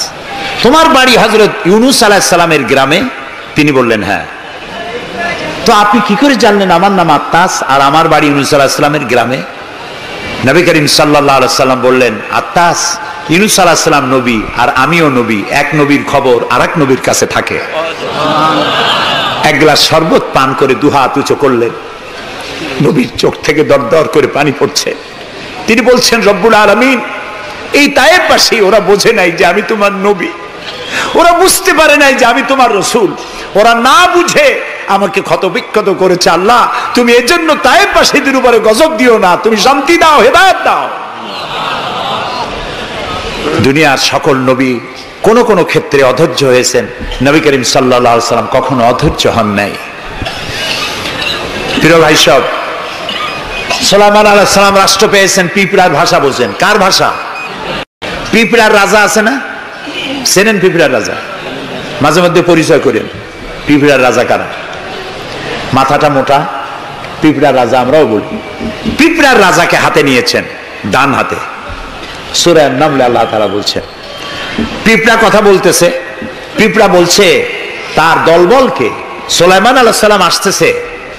তোমার বাড়ি হযরত ইউনূস আলাইহিস সালামের গ্রামে? তিনি বললেন, হ্যাঁ। তো আপনি কি করে জানলেন আমার নাম আত্তাস আর আমার বাড়ি ইউনূস আলাইহিস সালামের গ্রামে? নবী করিম সাল্লাল্লাহু আলাইহি সাল্লাম বললেন, আত্তাস, ইউনূস আলাইহিস সালাম নবী আর আমিও নবী, এক নবীর খবর আরেক নবীর কাছে থাকে। এক গ্লাস শরবত পান করে 2 হাত উঁচু করলেন। নবীর চোখ থেকে দরদর করে পানি পড়ছে। তিনি বলছেন, রব্বুল আলামিন, এই তায়েফবাসী ওরা বোঝে নাই যে আমি তোমার নবী, ওরা বুঝতে পারে নাই যে আমি তোমার রসুল, ওরা না বুঝে আমাকে ক্ষতবিক্ষত করেছে। আল্লাহ, তুমি এজন্য তায়েফবাসীদের উপরে গজব দিও না, তুমি শান্তি দাও, হেদায়েত দাও। দুনিয়ার সকল নবী কোন কোন ক্ষেত্রে অধৈর্য হয়েছেন, নবী করিম সাল্লাল্লাহু আলাইহি সাল্লাম কখনো অধৈর্য হন নাই। প্রিয় ভাই সব, সুলাইমান আলাইহিস সালাম রাষ্ট্র পেয়েছেন, পিঁপড়ার ভাষা বোঝেন। কার ভাষা? পিঁপড়ার রাজা আছে না, চেনেন পিঁপড়ার রাজা? মাঝে মধ্যে পরিচয় করেন পিঁপড়ার রাজা কারা। মাথাটা মোটা, পিঁপড়ার রাজা আমরাও বলি। পিঁপড়ার রাজাকে হাতে নিয়েছেন, ডান হাতে। সূরা নামলে আল্লাহ তাআলা বলছেন, পিঁপড়া কথা বলতেছে, পিঁপড়া বলছে তার দলবলকে, সুলাইমান আলাইহিস সালাম আসতেছে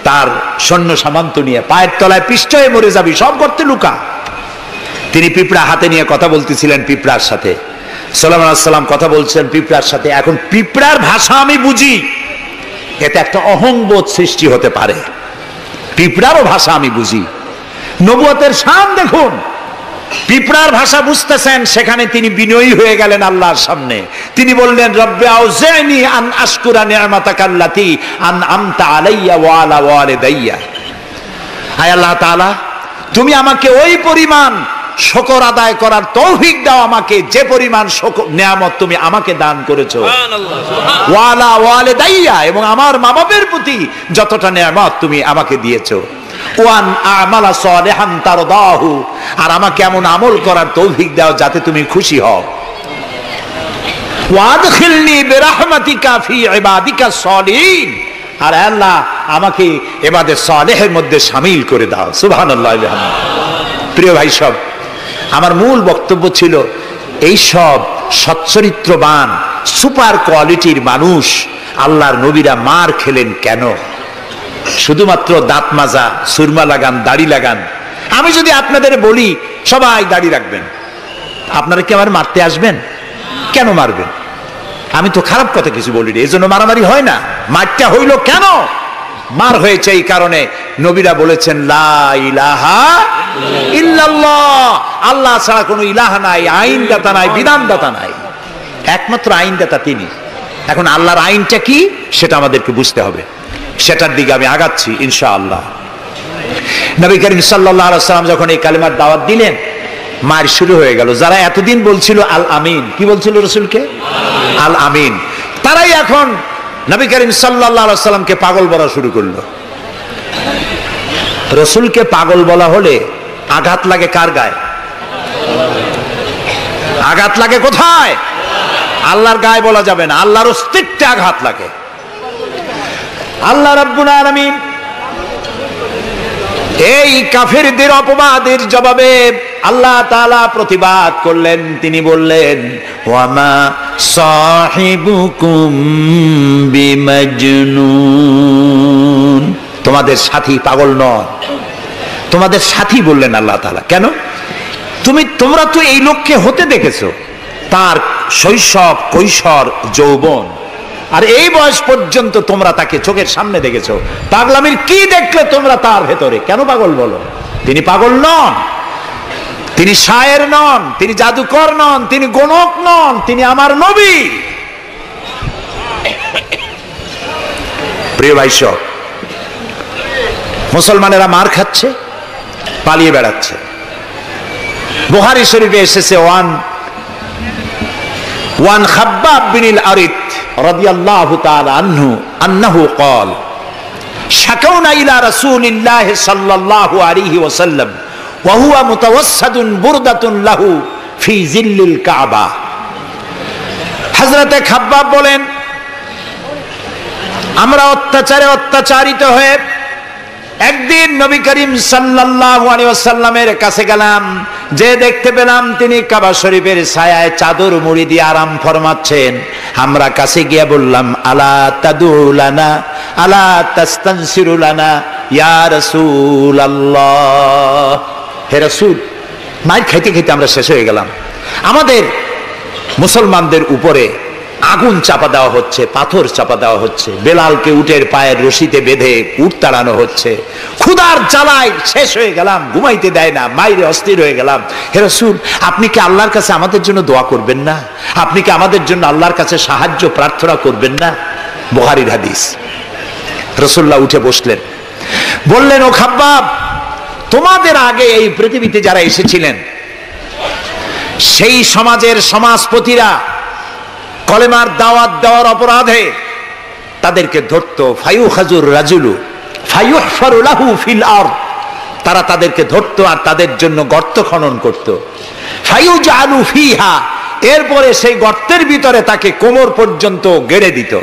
তার সৈন্য সামন্ত নিয়ে, পায়ের তলায় পিষ্ট হয়ে মরে যাবি, সব করতে লুকা। তিনি পিঁপড়া হাতে নিয়ে কথা বলতেছিলেন পিঁপড়ার সাথে। সুলাইমান আলাইহিস সালাম কথা বলছেন পিঁপড়ার সাথে। এখন পিঁপড়ার ভাষা আমি বুঝি, এতে একটা অহংবোধ সৃষ্টি হতে পারে। পিঁপড়ারও ভাষা আমি বুঝি। নবুয়তের শান দেখুন, পিঁপড়ার ভাষা বুঝতেছেন, সেখানে তিনি বিনয়ী হয়ে গেলেন আল্লাহর সামনে। তিনি বললেন, রব্বি আউজি'নি আন আশকুরা নি'মাতাকাল্লাতী আন'আমতা আলাইয়া ওয়া আলা ওয়ালিদাইয়া। আয় আল্লাহ তাআলা, তুমি আমাকে ওই পরিমাণ শুকর আদায় করার তৌফিক দাও আমাকে, যে পরিমাণ নিয়ামত তুমি আমাকে দান করেছো। ওয়া আলা ওয়ালিদাইয়া, এবং আমার মা বাবার প্রতি যতটা নিয়ামত তুমি আমাকে দিয়েছো। ওয়ান আমালা সালিহান তারদাহু, আর আমাকে এমন আমল করার তৌফিক দাও যাতে তুমি খুশি হও। ওয়াদখিলনি বিরাহমাতিকা ফি ইবাদিকা সালিহিন, আর আল্লাহ আমাকে ইবাদে সালেহের মধ্যে শামিল করে দাও। সুবহানাল্লাহ। প্রিয় ভাই সব, আমার মূল বক্তব্য ছিল এই সব সচ্চরিত্রবান সুপার কোয়ালিটির মানুষ আল্লাহর নবীরা মার খেলেন কেন? শুধুমাত্র দাঁত মাজা, সুরমা লাগান, দাড়ি লাগান। আমি যদি আপনাদের বলি সবাই দাড়ি রাখবেন, আপনারা কি আমার মারতে আসবেন? কেন মারবেন? আমি তো খারাপ কথা কিছু বলি, এই জন্য মারামারি হয় না। মারটা হইল কেন? মার হয়েছে এই কারণে নবীরা বলেছেন লা ইলাহা ইল্লাল্লাহ, আল্লাহ ছাড়া কোনো ইলাহা নাই, আইনদাতা নাই, বিধানদাতা নাই, একমাত্র আইনদাতা তিনি। এখন আল্লাহর আইনটা কি সেটা আমাদেরকে বুঝতে হবে, সেটার দিকে আমি আগাচ্ছি ইনশাআল্লাহ। নবী করিম সাল্লাল্লাহু আলাইহি ওয়াসাল্লাম যখন এই কালিমার দাওয়াত দিলেন, মার শুরু হয়ে গেল। যারা এতদিন বলছিল আল আমিন, কি বলছিল রসুলকে? আল আমিন, তারাই এখন নবী করিম সাল্লাল্লাহু আলাইহি ওয়াসাল্লামকে পাগল বলা শুরু করলো। রসুলকে পাগল বলা হলে আঘাত লাগে কার গায়ে? আঘাত লাগে কোথায়? আল্লাহর গায়ে বলা যাবে না, আল্লাহর অস্তিত্বে আঘাত লাগে। আল্লাহ রাব্বুল আলামিন এই কাফেরদের অপবাদের জবাবে আল্লাহ তাআলা প্রতিবাদ করলেন, তিনি বললেন ওয়ামা সাহিবুকুম বিমাজনুন, তোমাদের সাথী পাগল নয়, তোমাদের সাথী বললেন আল্লাহ তাআলা। কেন? তোমরা তো এই লোককে হতে দেখেছো, তার শৈশব, কৈশোর, যৌবন, আর এই বয়স পর্যন্ত তোমরা তাকে চোখের সামনে দেখেছো। পাগলামির কি দেখলে তোমরা তার ভেতরে? কেন পাগল বলো? তিনি পাগল নন, তিনি শায়ের নন, তিনি জাদুকর নন, তিনি গণক নন, তিনি আমার নবী। প্রিয় ভাই সব, মুসলমানেরা মার খাচ্ছে, পালিয়ে বেড়াচ্ছে। বুখারী শরীফে এসেছে ওয়ান খাব্বাব বিন আরিত রাদিয়াল্লাহু তাআলা আনহু আন্নাহু قال শাকাউনা ইলা রাসূলিল্লাহি সাল্লাল্লাহু আলাইহি ওয়াসাল্লাম ওয়া হুয়া মুতাওয়াসসাদুন বুরদাতুন লাহু ফি জিল্লিল কাবা। হযরতে খাব্বাব বলেন, আমরা অত্যাচারিত হয়ে একদিন নবী করিম সাল্লাল্লাহু আলাইহি ওয়াসাল্লামের কাছে গেলাম, যে দেখতে পেলাম তিনি কাবা শরীফের ছায়ায় চাদর মুড়ি দিয়ে আরাম ফরমাচ্ছেন। আমরা কাছে গিয়ে বললাম, আলা তাদুলানা আলা তাস্তানসিরুলানা ইয়া রাসূলুল্লাহ, হে রাসূল। মাইর খাইতে খাইতে আমরা শেষ হয়ে গেলাম। আমাদের মুসলমানদের উপরে আগুন চাপা দেওয়া হচ্ছে, পাথর চাপা দেওয়া হচ্ছে, বেলালকে উটের পায়ের রশিতে বেঁধে উট তাড়ানো হচ্ছে। ক্ষুধার জ্বালায় শেষ হয়ে গেলাম, ঘুমাইতে দেয় না, মাইরে অস্থির হয়ে গেলাম। হে রাসূল, আপনি কি আল্লাহর কাছে আমাদের জন্য দোয়া করবেন না? আপনি কি আমাদের জন্য আল্লাহর কাছে সাহায্য প্রার্থনা করবেন না? বুখারীর হাদিস। রাসূলুল্লাহ উঠে বসলেন, বললেন, ও খাব্বাব, তোমাদের আগে এই পৃথিবীতে যারা এসেছিলেন সেই সমাজের সমাজপতিরা কলেমার দাওয়াত দেওয়ার অপরাধে তাদেরকে ধরতো। ফায়ুখাজুর রাজুলু ফায়ুহফারু লাহু ফিল আরদ, তারা তাদেরকে ধরতো আর তাদের জন্য গর্ত খনন করত। ফায়ুজালু ফিহা, এরপরে সেই গর্তের ভিতরে তাকে কোমর পর্যন্ত গেড়ে দিত।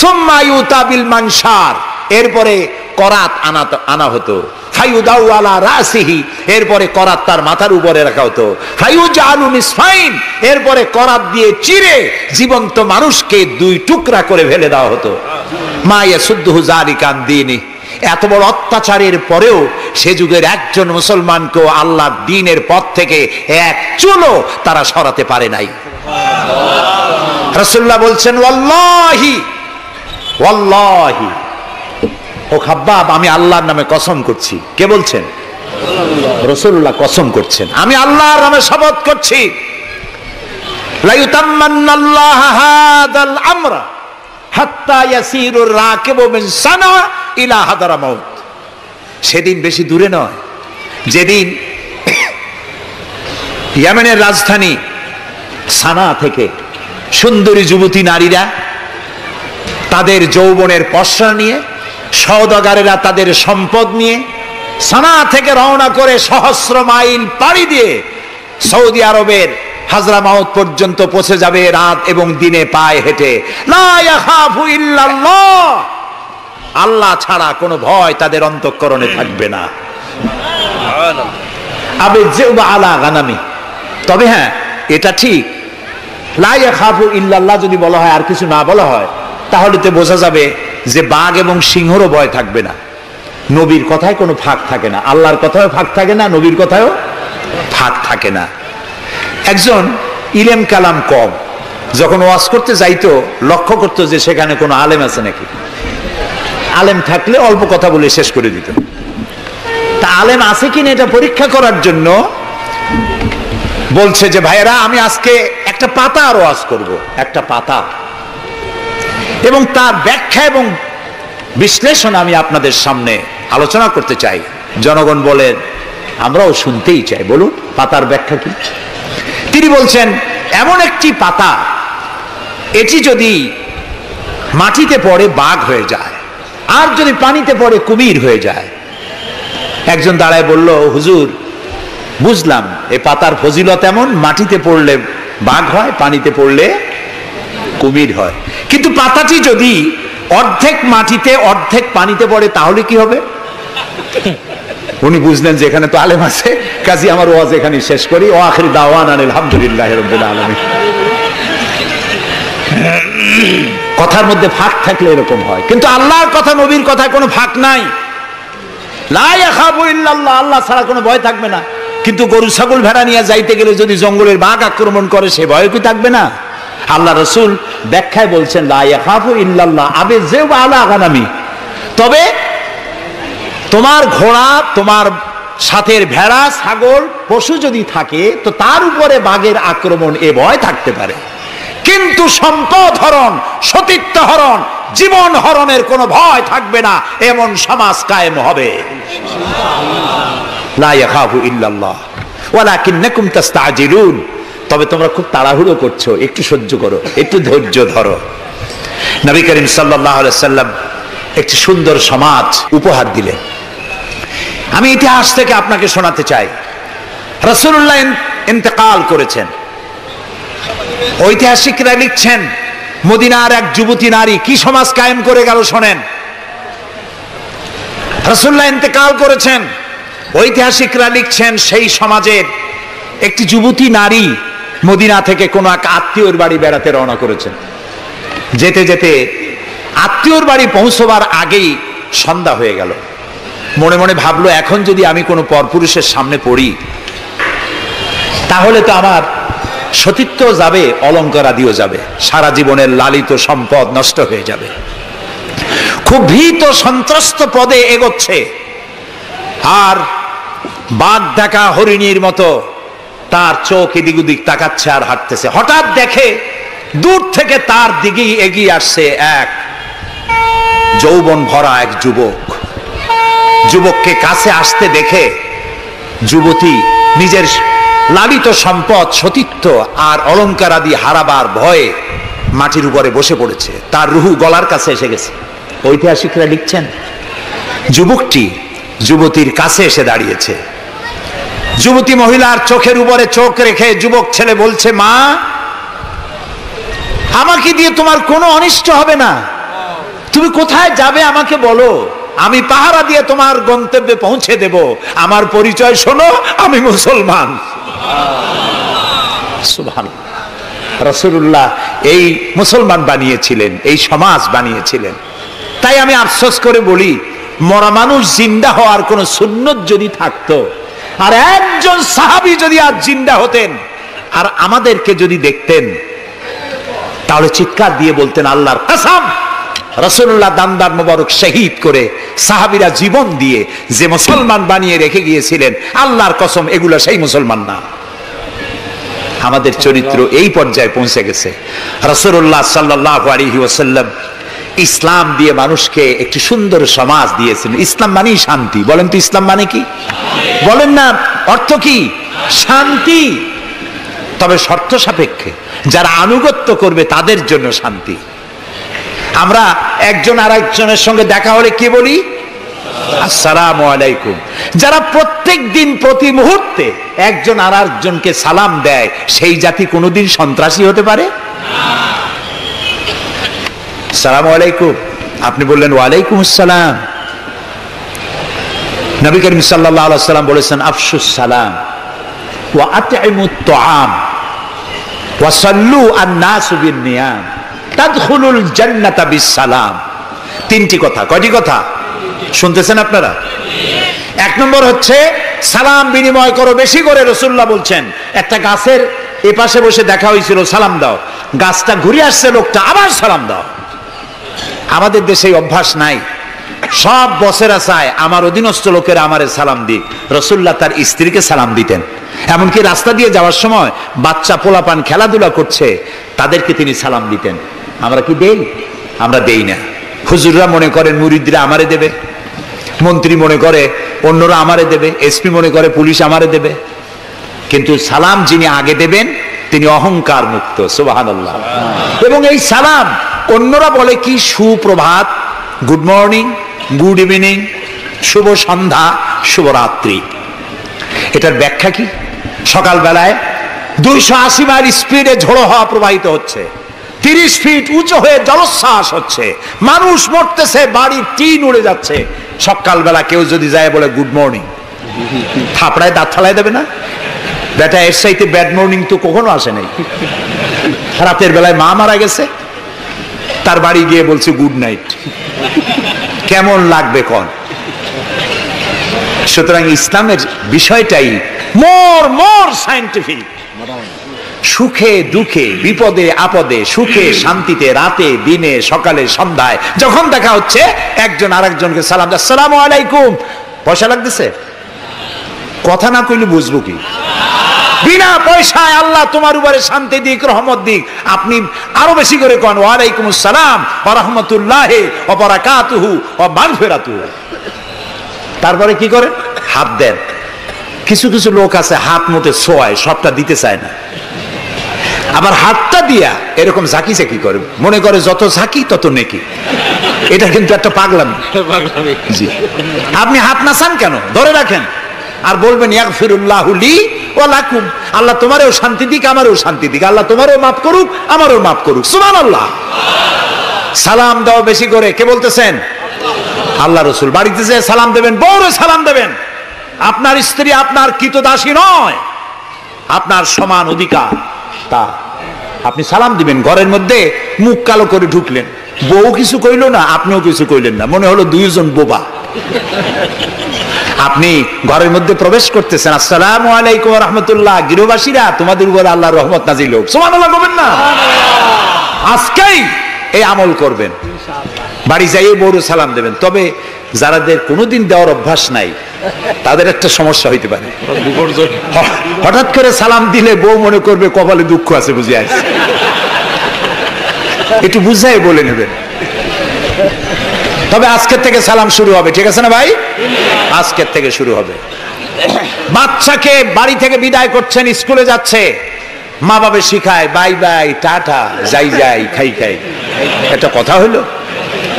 সুম্মা ইউতা বিল মানশার, এরপরে করাত আনা হতো। ফায়ুদাউ আলা রাসিহি, এরপরে করাত তার মাথার উপরে রাখা হতো। ফায়ুজালু নিসফাইন, এরপরে করাত দিয়ে চিরে জীবন্ত মানুষকে দুই টুকরা করে ফেলে দেওয়া হতো। মা ইয়াসুদ্দুহু যালিকা আন দীনি, এত বড় অত্যাচারের পরেও সে যুগের একজন মুসলমানকেও আল্লাহর দ্বীনের পথ থেকে এক চুলও তারা সরাতে পারে নাই। রাসূলুল্লাহ বলছেন, ওয়াল্লাহি ওয়াল্লাহি, ও খাব্বাব, আমি আল্লাহর নামে কসম করছি। কে বলছেন? রাসূলুল্লাহ কসম করছেন, আমি আল্লাহর নামে শপথ করছি, লা ইউতাম্মান্নাল্লাহু হাদাল আমরা হাত্তা ইয়াসিরুর রাকিবু মিন সানা ইলা হাদারামাউত। সেদিন বেশি দূরে নয়, যেদিন ইয়েমেনের রাজধানী সানা থেকে সুন্দরী যুবতী নারীরা তাদের যৌবনের পসরা নিয়ে, সওদাগারেরা তাদের সম্পদ নিয়ে সানা থেকে রওনা করে সহস্র মাইল পাড়ি দিয়ে সৌদি আরবের হাজরামাউত পর্যন্ত পৌঁছে যাবে রাত এবং দিনে পায়ে হেঁটে। লা ইয়াখাফু ইল্লাল্লাহ, আল্লাহ ছাড়া কোনো ভয় তাদের অন্তঃকরণে থাকবে না। আবে জিবা আলা গানামি, তবে হ্যাঁ এটা ঠিক, লা ইয়াখাফু ইল্লাল্লাহ যদি বলা হয় আর কিছু না বলা হয়, তাহলে তো বোঝা যাবে যে বাঘ এবং সিংহরও ভয় থাকবে না। নবীর কথায় কোনো ফাঁক থাকে না, আল্লাহর কথায়ও ফাঁক থাকে না, নবীর কথায়ও ফাঁক থাকে না। একজন ইলেম কালাম কম, যখন ওয়াজ করতে যাইতো লক্ষ্য করতো যে সেখানে কোনো আলেম আছে নাকি। আলেম থাকলে অল্প কথা বলে শেষ করে দিত। তা আলেম আছে কিনা এটা পরীক্ষা করার জন্য বলছে যে, ভাইয়েরা, আমি আজকে একটা পাতা আর ওয়াজ করব, একটা পাতা, এবং তার ব্যাখ্যা এবং বিশ্লেষণ আমি আপনাদের সামনে আলোচনা করতে চাই। জনগণ বলেন, আমরাও শুনতেই চাই, বলুন পাতার ব্যাখ্যা কি। তিনি বলছেন, এমন একটি পাতা, এটি যদি মাটিতে পড়ে বাঘ হয়ে যায়, আর যদি পানিতে পড়ে কুমির হয়ে যায়। একজন দাঁড়ায় বলল, হুজুর, বুঝলাম এই পাতার ফজিলত এমন, মাটিতে পড়লে বাঘ হয়, পানিতে পড়লে কুমির হয়, কিন্তু পাতাটি যদি অর্ধেক মাটিতে অর্ধেক পানিতে পড়ে তাহলে কি হবে? উনি বুঝলেন যে এখানে তো আলেম আছে, কাজী আমার ওয়াজ এখানে শেষ করি। ও আখিরি দাওয়ানা আলহামদুলিল্লাহি রাব্বিল আলামিন। কথার মধ্যে ফাঁক থাকলে এরকম হয়, কিন্তু আল্লাহর কথা, নবীর কথায় কোনো ফাঁক নাই। লা ইয়াখাফু ইল্লাল্লাহ, আল্লাহ ছাড়া কোনো ভয় থাকবে না। কিন্তু গরু ছাগল ভেড়া নিয়ে যাইতে গেলে যদি জঙ্গলের বাঘ আক্রমণ করে, সে ভয় কি থাকবে না? আল্লাহ রাসূল ব্যাখ্যায় বলছেন লা ইয়াখাফু ইল্লাল্লাহ আবে যে আলা গানামি, তবে তোমার ঘোড়া, তোমার সাথের ভেড়া ছাগল পশু যদি থাকে তো তার উপরে বাঘের আক্রমণ এ ভয় থাকতে পারে, কিন্তু সম্পদ হরণ, সতীত্ব হরণ, জীবন হরণের কোনো ভয় থাকবে না, এমন সমাজ কায়েম হবে। লা ইয়াখাফু ইল্লাল্লাহ ওয়ালাকিন্নাকুম তাস্তাজিলুন, তবে তোমরা খুব তাড়াহুড়ো করছো, একটু সহ্য করো, একটু ধৈর্য ধরো। নবী করিম সাল্লাল্লাহু আলাইহি সাল্লাম একটি সুন্দর সমাজ উপহার দিলেন। আমি ইতিহাস থেকে আপনাকে শোনাতে চাই। রাসূলুল্লাহ ইন্তেকাল করেছেন, ঐতিহাসিকরা লিখছেন মদিনার এক যুবতী নারী কি সমাজ কায়েম করে গেল শোনেন। রাসূলুল্লাহ ইন্তেকাল করেছেন, ঐতিহাসিকরা লিখছেন সেই সমাজের একটি যুবতী নারী মদিনা থেকে কোন এক আত্মীয়র বাড়ি বেড়াতে রওনা করেছেন। যেতে যেতে আত্মীয়র বাড়ি পৌঁছবার আগেই সন্ধ্যা হয়ে গেল। মনে মনে ভাবলো, এখন যদি আমি কোনো পরপুরুষের সামনে পড়ি তাহলে তো আমার সতীত্ব যাবে, অলঙ্কারাদিও যাবে, সারা জীবনের লালিত সম্পদ নষ্ট হয়ে যাবে। খুব ভীত সন্ত্রস্ত পদে এগোচ্ছে, আর বাঘ দেখা হরিণীর মতো তার চোখ এদিক ওদিক তাকাচ্ছে আর হাঁটতেছে। হঠাৎ দেখে দূর থেকে তার দিকেই এগিয়ে আসছে এক যৌবন ভরা এক যুবক। যুবককে কাছে আসতে দেখে যুবতী নিজের লালিত সম্পদ, সতীত্ব আর অলঙ্কার আদি হারাবার ভয়ে মাটির উপরে বসে পড়েছে, তার রুহু গলার কাছে এসে গেছে। ঐতিহাসিকরা লিখছেন যুবকটি যুবতীর কাছে এসে দাঁড়িয়েছে। যুবতী মহিলার চোখের উপরে চোখ রেখে যুবক ছেলে বলছে, মা, আমাকে দিয়ে তোমার কোনো অনিষ্ট হবে না, তুমি কোথায় যাবে আমাকে বলো, আমি পাহারা দিয়ে তোমার গন্তব্যে পৌঁছে দেব। আমার পরিচয় শোনো, আমি মুসলমান। সুবহানাল্লাহ। রাসূলুল্লাহ এই মুসলমান বানিয়েছিলেন, এই সমাজ বানিয়েছিলেন। তাই আমি আফসোস করে বলি, মরা মানুষ জিন্দা হওয়ার কোন সুন্নত যদি থাকতো, আর একজন সাহাবী যদি আজ জিন্দা হতেন আর আমাদেরকে যদি দেখতেন, তাহলে চিৎকার দিয়ে বলতেন আল্লাহর কসম, রাসূলুল্লাহ দান্দার মোবারক শহীদ করে সাহাবীরা জীবন দিয়ে যে মুসলমান বানিয়ে রেখে গিয়েছিলেন, আল্লাহর কসম এগুলো সেই মুসলমান না। আমাদের চরিত্র এই পর্যায়ে পৌঁছে গেছে। রাসূলুল্লাহ সাল্লাল্লাহু আলাইহি ওয়াসাল্লাম ইসলাম দিয়ে মানুষকে একটি সুন্দর সমাজ দিয়েছেন। ইসলাম মানেই শান্তি। বলেন তো ইসলাম মানে কি? বলেন না, অর্থ কি? শান্তি। তবে শর্ত সাপেক্ষে, যারা আনুগত্য করবে তাদের জন্য শান্তি। আমরা একজন আর একজনের সঙ্গে দেখা হলে কি বলি? আসসালামু আলাইকুম। যারা প্রত্যেক দিন প্রতি মুহূর্তে একজন আর একজনকে সালাম দেয়, সেই জাতি কোনোদিন সন্ত্রাসী হতে পারে? আসসালামু আলাইকুম, আপনি বললেন ওয়ালাইকুম আসসালাম। নবী করিম সাল্লাল্লাহু আলাইহি ওয়াসাল্লাম বলেছেন আফশুস সালাম ওয়া আতইমুত তুআম ওয়া সাল্লু আন-নাসু বিন-নিয়াম তাদখুলুল জান্নাতা বিস-সালাম। তিনটি কথা। কয়টি কথা শুনতেছেন আপনারা? এক নম্বর হচ্ছে সালাম বিনিময় করো বেশি করে। রাসূলুল্লাহ বলছেন, একটা গাছের এপাশে বসে দেখা হয়েছিল, সালাম দাও, গাছটা ঘুরে আসছে, লোকটা আবার সালাম দাও। আমাদের দেশে অভ্যাস নাই, সব বসেরা চায় আমার অধীনস্থ লোকেরা আমারে সালাম দিক। রাসূলুল্লাহ তার স্ত্রীকে সালাম দিতেন। এমনকি রাস্তা দিয়ে যাওয়ার সময় বাচ্চা পোলাপান খেলাধুলা করছে, তাদেরকে তিনি সালাম দিতেন। আমরা কি দেই? আমরা দেই না। হুজুররা মনে করেন মুরিদরা আমারে দেবে, মন্ত্রী মনে করে অন্যরা আমারে দেবে, এসপি মনে করে পুলিশ আমারে দেবে। কিন্তু সালাম যিনি আগে দেবেন তিনি অহংকার মুক্ত। সুবহানাল্লাহ। এবং এই সালাম অন্যরা বলে কি সুপ্রভাত, গুড মর্নিং, গুড ইভিনিং, শুভ সন্ধ্যা, শুভরাত্রি। এটার ব্যাখ্যা কি? সকালবেলায় 280 মাইল স্পিডে ঝোড়ো হওয়া প্রবাহিত হচ্ছে, 30 ফিট উঁচু হয়ে জলোচ্ছ্বাস হচ্ছে, মানুষ মরতেছে, বাড়ির টিন উড়ে যাচ্ছে। সকালবেলা কেউ যদি যায় বলে গুড মর্নিং, থাপড়ায় দাঁত ফালাই দেবে না? বেটা এর সাইতে ব্যাড মর্নিং তো কখনো আসে নাই। রাতের বেলায় মা মারা গেছে, তার বাড়ি গিয়ে বলছে গুড নাইট। কেমন লাগবে কোন? সুতরাং ইসলামের বিষয়টাই মোর সায়েন্টিফিক। সুখে দুঃখে, বিপদে আপদে, সুখে শান্তিতে, রাতে দিনে, সকালে সন্ধ্যায় যখন দেখা হচ্ছে, একজন আরেকজনকে সালাম দেয়, আসসালামু আলাইকুম। পয়সা লাগতেছে? কথা না কইলে বুঝবো কি? বিনা পয়সায় আল্লাহ তোমার উপরে শান্তি দিক, রহমত দিক। আপনি আরো বেশি করে কোন ওয়ালাইকুম আসসালাম ওয়া রাহমাতুল্লাহি ওয়া বারাকাতুহু ওয়া মাগফিরাতুহু। তারপরে কি করে? হাত দেন। কিছু কিছু লোক আছে হাত মতে ছোঁয়ায়, সবটা দিতে চায় না। আবার হাতটা দিয়া এরকম ঝাঁকি ঝাঁকি করে, মনে করে যত ঝাঁকি তত নেকি। এটা কিন্তু একটা পাগলামি। জি, আপনি হাত নাচান কেন? ধরে রাখেন আর বলবেন ইয়াগফিরুল্লাহু লি ওয়া লাকুম। আল্লাহ তোমারও শান্তি দিক, আমারও শান্তি দিক। আল্লাহ তোমারও মাফ করুক, আমারও মাফ করুক। সুবহানাল্লাহ। সালাম দাও বেশি করে। কে বলতেছেন? আল্লাহ রাসূল। বাড়িতে যে সালাম দেবেন, বউরে সালাম দেবেন। আপনার স্ত্রী আপনার কৃতদাসী নয়, আপনার সমান অধিকার। তা আপনি সালাম দিবেন। ঘরের মধ্যে মুখ কালো করে ঢুকলেন, বউ কিছু কইল না, আপনিও কিছু কইলেন না, মনে হলো দুইজন বোবা। আপনি ঘরের মধ্যে প্রবেশ করতেছেন, আসসালামু আলাইকুম ওয়া রাহমাতুল্লাহ। গৃহবাসীরা, তোমাদের উপর আল্লাহর রহমত নাজিল হোক। সুবহানাল্লাহ বলবেন না? আজকেই এই আমল করবেন। বাড়ি যাইয়ে বউরে সালাম দেবেন। তবে যারাদের কোনোদিন দেওয়ার অভ্যাস নাই, তাদের একটা সমস্যা হইতে পারে। হঠাৎ করে সালাম দিলে বউ মনে করবে কপালে দুঃখ আছে, বুঝে আসছে। একটু বুঝাই বলে নেবেন। তবে আজকের থেকে সালাম শুরু হবে, ঠিক আছে না ভাই? আজকের থেকে শুরু হবে। বাচ্চাকে বাড়ি থেকে বিদায় করছেন, স্কুলে যাচ্ছে, মা বাবা শিখায় বাই বাই, টাটা, যাই যাই, খাই খাই। এটা কথা হলো?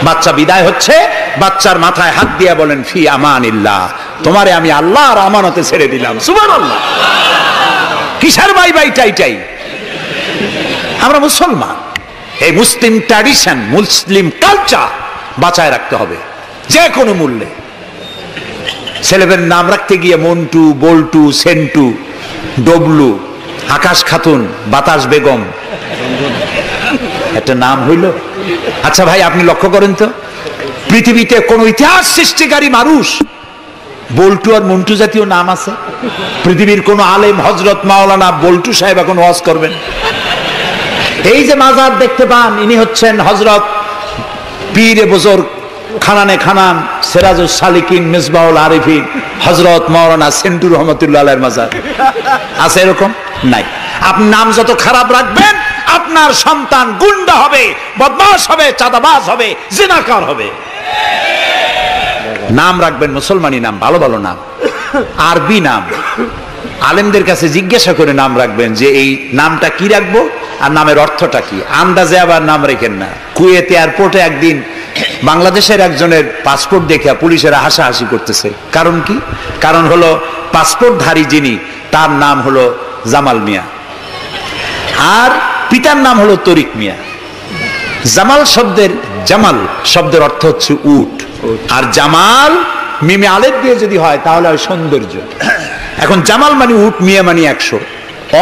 বাচ্চা বিদায় হচ্ছে, বাচ্চার মাথায় হাত দিয়ে বলেন ফি আমানিল্লাহ, তোমারে আমি আল্লাহর আমানতে ছেড়ে দিলাম। সুবহানাল্লাহ। কিসের বাই বাই টাই টাই? আমরা মুসলমান, এই মুসলিম ট্র্যাডিশন, মুসলিম কালচার বাঁচায় রাখতে হবে যে কোনো মূল্যে। ছেলেদের নাম রাখতে গিয়ে মন্টু, বল্টু, সেন্টু, ডবলু, আকাশ খাতুন, বাতাস বেগম, একটা নাম হইল? আচ্ছা ভাই, আপনি লক্ষ্য করেন তো, পৃথিবীতে কোন ইতিহাস সৃষ্টিকারী মানুষ বল্টু আর মন্টু জাতীয় নাম আছে? পৃথিবীর কোন আলেম, হযরত মাওলানা বল্টু সাহেব এখন ওয়াজ করবেন? এই যে মাজার দেখতে পান, ইনি হচ্ছেন হযরত পীরে বুজুর্গ খানানে খানান সিরাজুস সালিকিন মিসবাহুল আরিফিন হযরত মাওলানা সেন্টু রহমাতুল্লাহ আলাইহির মাজার আছে? এরকম নাই। আপনি নাম যত খারাপ রাখবেন, আপনার সন্তান গুন্ডা হবে, বদমাশ হবে, চাঁদাবাজ হবে, জিনাকার হবে। নাম রাখবেন মুসলমানি নাম, ভালো ভালো নাম, আরবি নাম। আলেমদের কাছে জিজ্ঞাসা করে নাম রাখবেন যে এই নামটা কি রাখবো আর নামের অর্থটা কি। আন্দাজে আবার নাম রেখেন না। কুয়েত এয়ারপোর্টে একদিন বাংলাদেশের একজনের পাসপোর্ট দেখে পুলিশেরা হাসাহাসি করতেছে। কারণ কি? কারণ হলো পাসপোর্টধারী যিনি, তার নাম হলো জামাল মিয়া, আর পিতার নাম হলো তরিক মিয়া। জামাল শব্দের অর্থ হচ্ছে উট, আর জামাল মিমে আলেফ দিয়ে যদি হয় তাহলে হয় সৌন্দর্য। এখন জামাল মানে উট, মিয়া মানে 100,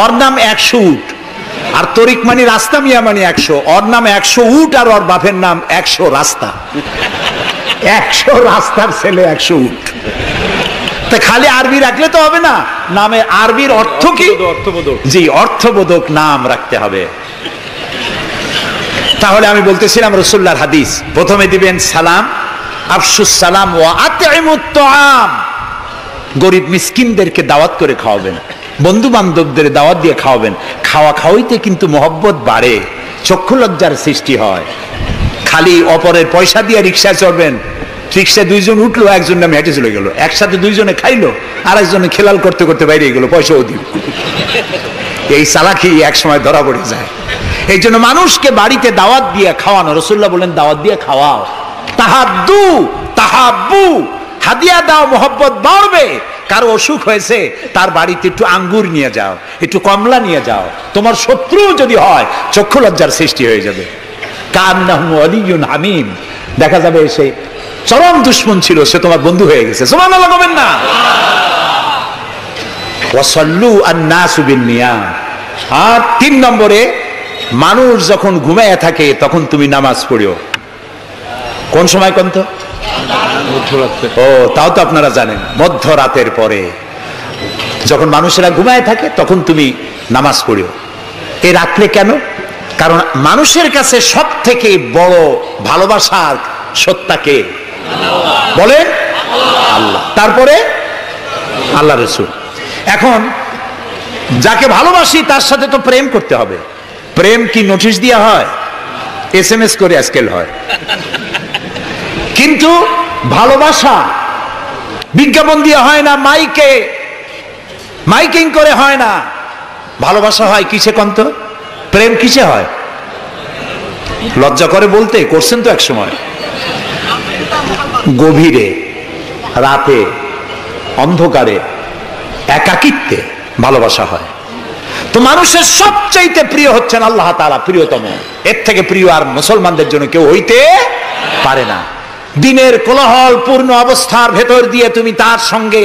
ওর নাম 100 উট। আর তরিক মানে রাস্তা, মিয়া মানে 100, ওর নাম 100 উট আর ওর বাপের নাম 100 রাস্তা। 100 রাস্তার ছেলে 100 উট। তা খালি আরবি রাখলে তো হবে না, নামে আরবির অর্থ কি? জি, অর্থবোধক নাম রাখতে হবে। তাহলে আমি বলতেছিলাম রাসূলুল্লাহর হাদিস, প্রথমে দিবেন সালাম, আফশুস সালাম ওয়া আতইমুত তাআম। গরিব মিসকিনদেরকে দাওয়াত করে খাওয়াবেন, বন্ধু বান্ধবদের দাওয়াত দিয়ে খাওয়াবেন। খাওয়া খাওয়াইতে কিন্তু মহব্বত বাড়ে, চক্ষু লজ্জার সৃষ্টি হয়। খালি অপরের পয়সা দিয়ে রিকশায় চড়বেন, রিকশায় দুইজন উঠলো, একজন নামে হেঁটে চলে গেল, একসাথে দুইজনে খাইলো, আর একজনে খেলাল করতে করতে বাইরে গেল, পয়সাও দিল। এই চালাকি এক সময় ধরা পড়ে যায়। এই জন্য মানুষকে বাড়িতে দাওয়াত দিয়ে খাওয়ানো, রাসূলুল্লাহ বলেন দাওয়াত দিয়ে খাওয়াও। তাহাদ্দু তাহাব্বু, হাদিয়া দাও, মহব্বত বাড়বে। কারো অসুখ হয়েছে, তার বাড়িতে একটু আঙ্গুর নিয়ে যাও, একটু কমলা নিয়ে যাও। তোমার শত্রু যদি হয়, চক্ষু লজ্জার সৃষ্টি হয়ে যাবে। কান্নাহু আলিয়ুন হামিম, দেখা যাবে এসে চরম দুশ্মন ছিল, সে তোমার বন্ধু হয়ে গেছে। সুবহানাল্লাহ বলবেন না? ওয়াসাল্লু আন-নাসু বিন-নিয়াম। আর 3 নম্বরে, মানুষ যখন ঘুমায় থাকে তখন তুমি নামাজ পড়িও। কোন সময় কোন তো? ও, তাও তো আপনারা জানেন, মধ্যরাতের পরে যখন মানুষেরা ঘুমায় থাকে তখন তুমি নামাজ পড়িও। এই রাত্রে কেন? কারণ মানুষের কাছে সব থেকে বড় ভালোবাসার সত্তাকে বলেন আল্লাহ, তারপরে আল্লাহ রাসূল। এখন যাকে ভালোবাসি তার সাথে তো প্রেম করতে হবে। প্রেম কি নোটিশ দেওয়া হয়? SMS করে আজকাল হয়। কিন্তু ভালোবাসা বিজ্ঞাপন দিয়ে হয় না, মাইকিং করে হয় না। ভালোবাসা হয় কিসে কন্ত? প্রেম কিসে হয়? লজ্জা করে বলতে, করছেন তো এক সময়। গভীরে, রাতে, অন্ধকারে, একাকিত্বে ভালোবাসা হয়। তো মানুষের সবচাইতে প্রিয় হচ্ছেন আল্লাহ তাআলা, প্রিয়তম। এর থেকে প্রিয় আর মুসলমানদের জন্য কেউ হইতে পারে না। দিনের কোলাহল পূর্ণ অবস্থার ভেতর দিয়ে তুমি তার সঙ্গে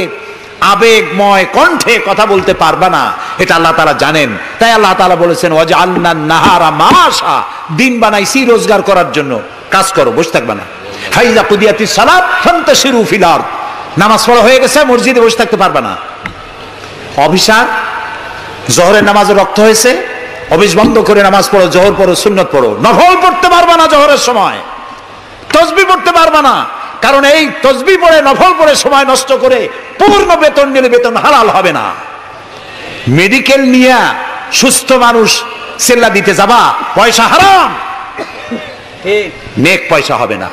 আবেগময় কণ্ঠে কথা বলতে পারবা না, এটা আল্লাহ তাআলা জানেন। তাই আল্লাহ তাআলা বলেছেন, ওয়াজআলনান নাহারা মাআশা, দিন বানাইছি রোজগার করার জন্য, কাজ করো, বসে থাকবা না। ফাইজা কুদিয়াতিস সালাত ফান্তাশিরু ফিল আরদ, নামাজ পড়া হয়ে গেছে, মসজিদে বসে থাকতে পারবা না। অভিশাপ, জোহরের নামাজে রক্ত হয়েছে, অফিস বন্ধ করে নামাজ পড়ো, জোহর পড়ো, সুন্নত পড়ো। নফল পড়তে পারবা না জোহরের সময়, তাসবিহ পড়তে পারবা না, কারণ এই তাসবিহ পড়ে নফল পড়ে সময় নষ্ট করে পূর্ণ বেতন নিলে বেতন হালাল হবে না। মেডিকেল নিয়ে সুস্থ মানুষ সেল্লা দিতে যাবা, পয়সা হারাম, নেক পয়সা হবে না,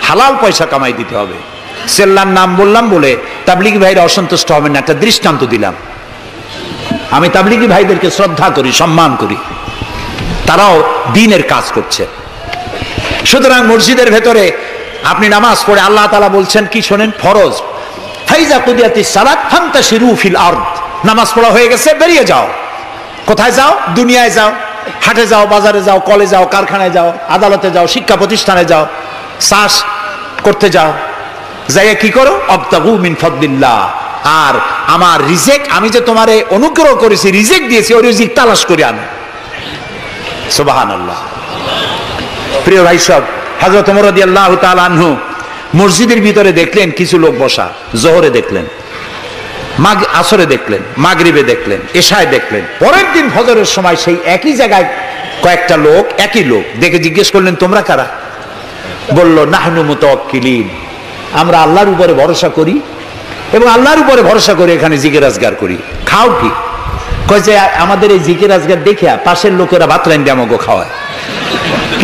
হালাল পয়সা কামাই দিতে হবে। সেল্লার নাম বললাম বলে তাবলিগি ভাইরা অসন্তুষ্ট হবেন না, একটা দৃষ্টান্ত দিলাম। আমি তাবলিগি ভাইদেরকে শ্রদ্ধা করি, সম্মান করি, তারাও দ্বীনের কাজ করছে। সুতরাং মসজিদের ভেতরে আপনি নামাজ পড়ে আল্লাহ তাআলা বলছেন কি শোনেন, ফরজ, ফাইজা কুদিয়াতিস সালাত ফান্তাশিরু ফিল আরদ, নামাজ পড়া হয়ে গেছে, বেরিয়ে যাও। কোথায় যাও? দুনিয়ায় যাও, হাটে যাও, বাজারে যাও, কলে যাও, কারখানায় যাও, আদালতে যাও, শিক্ষা প্রতিষ্ঠানে যাও, চাষ করতে যাও। যাইয়া কি করো? আবতাগু মিন ফাদলিল্লাহ, আর আমার রিজিক, আমি যে তোমারে অনুগ্রহ করেছি, রিজিক দিয়েছি, ওই রিজিক তালাশ করে আনো। সুবহানাল্লাহ। প্রিয় ভাই সব, হযরত ওমর রাদিয়াল্লাহু তাআলা আনহু মসজিদের ভিতরে দেখলেন কিছু লোক বসা, জোহরে দেখলেন, আসরে দেখলেন, মাগরিবে দেখলেন, এশায় দেখলেন। পরের দিন ফজরের সময় সেই একই জায়গায় কয়েকটা লোক, একই লোক দেখে জিজ্ঞেস করলেন, তোমরা কারা? বলল, নাহনু মুতাওয়াক্কিলিন, আমরা আল্লাহর উপরে ভরসা করি এবং আল্লাহর উপরে ভরসা করে এখানে জিকির আজগার করি। খাও কি? কয় যে আমাদের এই জিকির আজগার দেখে পাশের লোকেরা ভাত রাইন্দে আমাকে খাওয়ায়।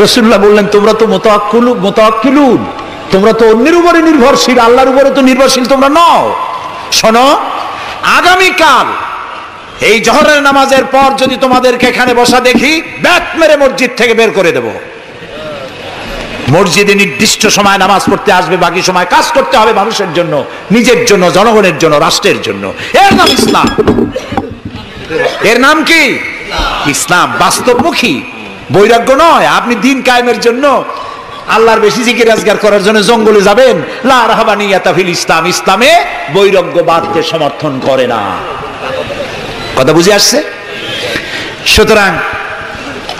রাসূলুল্লাহ বললেন, তোমরা তো মুতাওয়াক্কিলুন, তোমরা তো অন্যের উপরে নির্ভরশীল, আল্লাহর উপরে তো নির্ভরশীল তোমরা নও। শোনো, আগামীকাল এই জোহরের নামাজের পর যদি তোমাদেরকে এখানে বসা দেখি, ব্যাট মেরে মসজিদ থেকে বের করে দেব। মসজিদে নির্দিষ্ট সময় নামাজ পড়তে আসবে, বাকি সময় কাজ করতে হবে মানুষের জন্য, নিজের জন্য, জনগণের জন্য, রাষ্ট্রের জন্য। এর নাম ইসলাম। এর নাম কি? ইসলাম। বাস্তবমুখী, বৈরাগ্য নয়। আপনি দিন কায়েমের জন্য, আল্লাহর বেশি জিকির আজগার করার জন্য জঙ্গলে যাবেন, লা রাহবানিয়াতা ফিল ইসলাম, ইসলামে বৈরাগ্যবাদকে সমর্থন করে না। কথা বুঝে আসছে? সুতরাং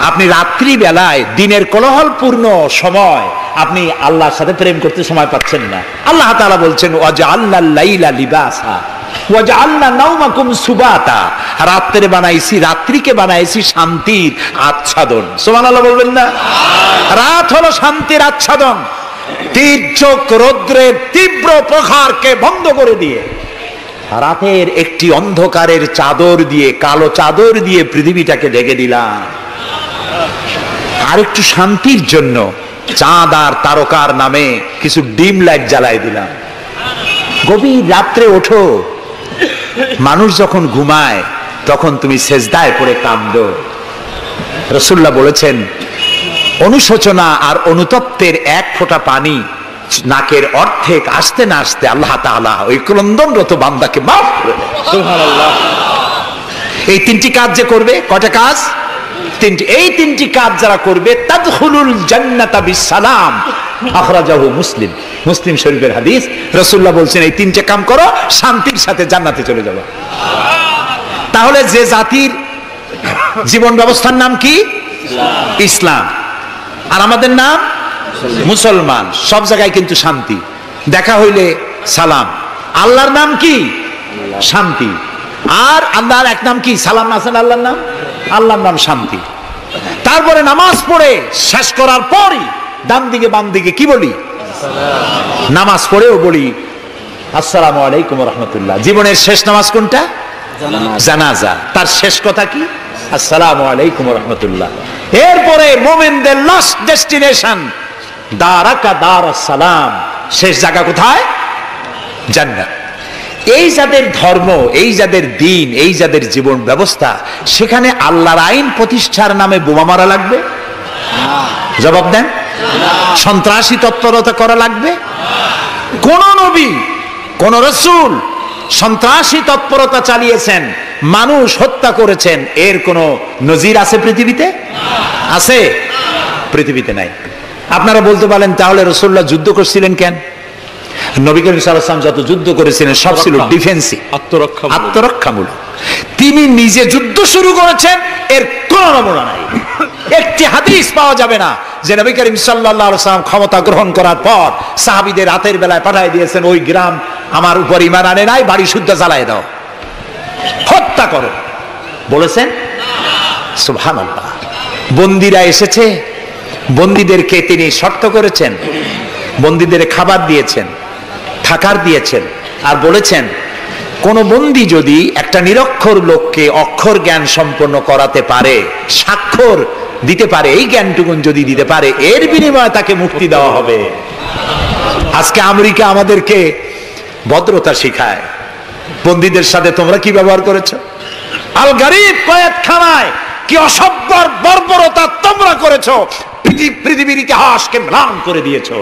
আপনি রাত্রি বেলায়, দিনের কোলাহলপূর্ণ সময়, আপনি আল্লাহর সাথে প্রেম করতে সময় পাচ্ছেন না। আল্লাহ তাআলা বলছেন, ওয়াজআলনাল লাইলা লিবাসা ওয়াজআলনা নাওমাকুম সুবাতা, রাত্রে বানাইছি, রাত্রিকে বানাইছি শান্তির আচ্ছাদন। সুবহানাল্লাহ বলবেন না? রাত হলো শান্তির আচ্ছাদন। তীর্যক রৌদ্রের তীব্র প্রখারকে বন্ধ করে দিয়ে রাতের একটি অন্ধকারের চাদর দিয়ে, কালো চাদর দিয়ে পৃথিবীটাকে ঢেকে দিলাম। আর একটু শান্তির জন্য চাঁদ আর তারকার নামে কিছু ডিম লাইট জ্বালাই দিলাম। গভীর রাত্রে ওঠো, মানুষ যখন ঘুমায় তখন তুমি সেজদায় পড়ে কাঁদো। রাসূলুল্লাহ বলেছেন, অনুশোচনা আর অনুতপ্তের এক ফোঁটা পানি নাকের অর্ধেক আসতে না আসতে আল্লাহ তাআলা ওই ক্রন্দনরত বান্দাকে মাফ করে দেন। সুবহানাল্লাহ। এই তিনটি কাজ যে করবে, কয়টা কাজ? তিনটি। এই তিনটি কাজ যারা করবে, তাদখুলুল জান্নাতা বিসসালাম, আখরাজাহু মুসলিম। মুসলিম শরীফের হাদিস। রাসূলুল্লাহ বলছেন এই তিনটে কাম করো, শান্তির সাথে জান্নাতে চলে যাবে। তাহলে যে জাতির জীবন ব্যবস্থার নাম কি? ইসলাম। আর আমাদের নাম মুসলমান। সব জায়গায় কিন্তু শান্তি, দেখা হইলে সালাম। আল্লাহর নাম কি? শান্তি। আর আল্লাহর এক নাম কি? সালাম আছেন আল্লাহর নাম, আল্লাহর নাম শান্তি। তারপরে নামাজ পড়ে শেষ করার পরই ডান দিকে বাম দিকে কি বলি? নামাজ পড়েও বলি আসসালামু আলাইকুম ওয়া রাহমাতুল্লাহ। জীবনের শেষ নামাজ কোনটা? জানাজা। তার শেষ কথা কি? আসসালামু আলাইকুম ওয়া রাহমাতুল্লাহ। এরপরে মুমিনদের লাস্ট ডেস্টিনেশন দারাকা দারাস সালাম, শেষ জায়গা কোথায়? জান্নাত। এই যাদের ধর্ম, এই যাদের দ্বীন, এই যাদের জীবন ব্যবস্থা, সেখানে আল্লাহর আইন প্রতিষ্ঠার নামে বোমা মারা লাগবে? জবাব দেন। সন্ত্রাসী তৎপরতা করা লাগবে? কোন নবী, কোন রাসূল সন্ত্রাসী তৎপরতা চালিয়েছেন, মানুষ হত্যা করেছেন, এর কোন নজির আছে পৃথিবীতে? আছে? পৃথিবীতে নাই। আপনারা বলতে পারেন তাহলে রাসূলুল্লাহ যুদ্ধ করছিলেন কেন? নবী করিম সাল্লাল্লাহু আলাইহি ওয়াসাল্লাম যত যুদ্ধ করেছিলেন সব ছিল ডিফেন্সিভ, আত্মরক্ষামূলক। তিনি নিজে যুদ্ধ শুরু করেছেন, এর কোন নমুনা নাই। একটি হাদিস পাওয়া যাবে না যে নবী করিম সাল্লাল্লাহু আলাইহি ওয়াসাল্লাম ক্ষমতা গ্রহণ করার পর সাহাবীদের রাতের বেলায় পাঠিয়ে দিয়েছেন, ওই গ্রাম আমার উপর ঈমান আনে নাই, বাড়ি শুদ্ধ জ্বালায় দাও, হত্যা করো, বলেছেন? সুবহানাল্লাহ। বন্দীরা এসেছে, বন্দীদেরকে তিনি শর্ত করেছেন, বন্দীদের খাবার দিয়েছেন, থাকার দিয়েছেন, আর বলেছেন কোন বন্দী যদি একটা নিরক্ষর লোককে অক্ষর জ্ঞান সম্পন্ন করাতে পারে, স্বাক্ষর দিতে পারে, এই জ্ঞানটুকুন যদি দিতে পারে, এর বিনিময়ে তাকে মুক্তি দেওয়া হবে। আজকে আমেরিকা আমাদেরকে ভদ্রতা শিখায়, বন্দীদের সাথে তোমরা কি ব্যবহার করেছো? আল গারিব কয়েদখানায় কি অসভ্য বর্বরতা তোমরা করেছো, পৃথিবীর ইতিহাসকে ম্লান করে দিয়েছো,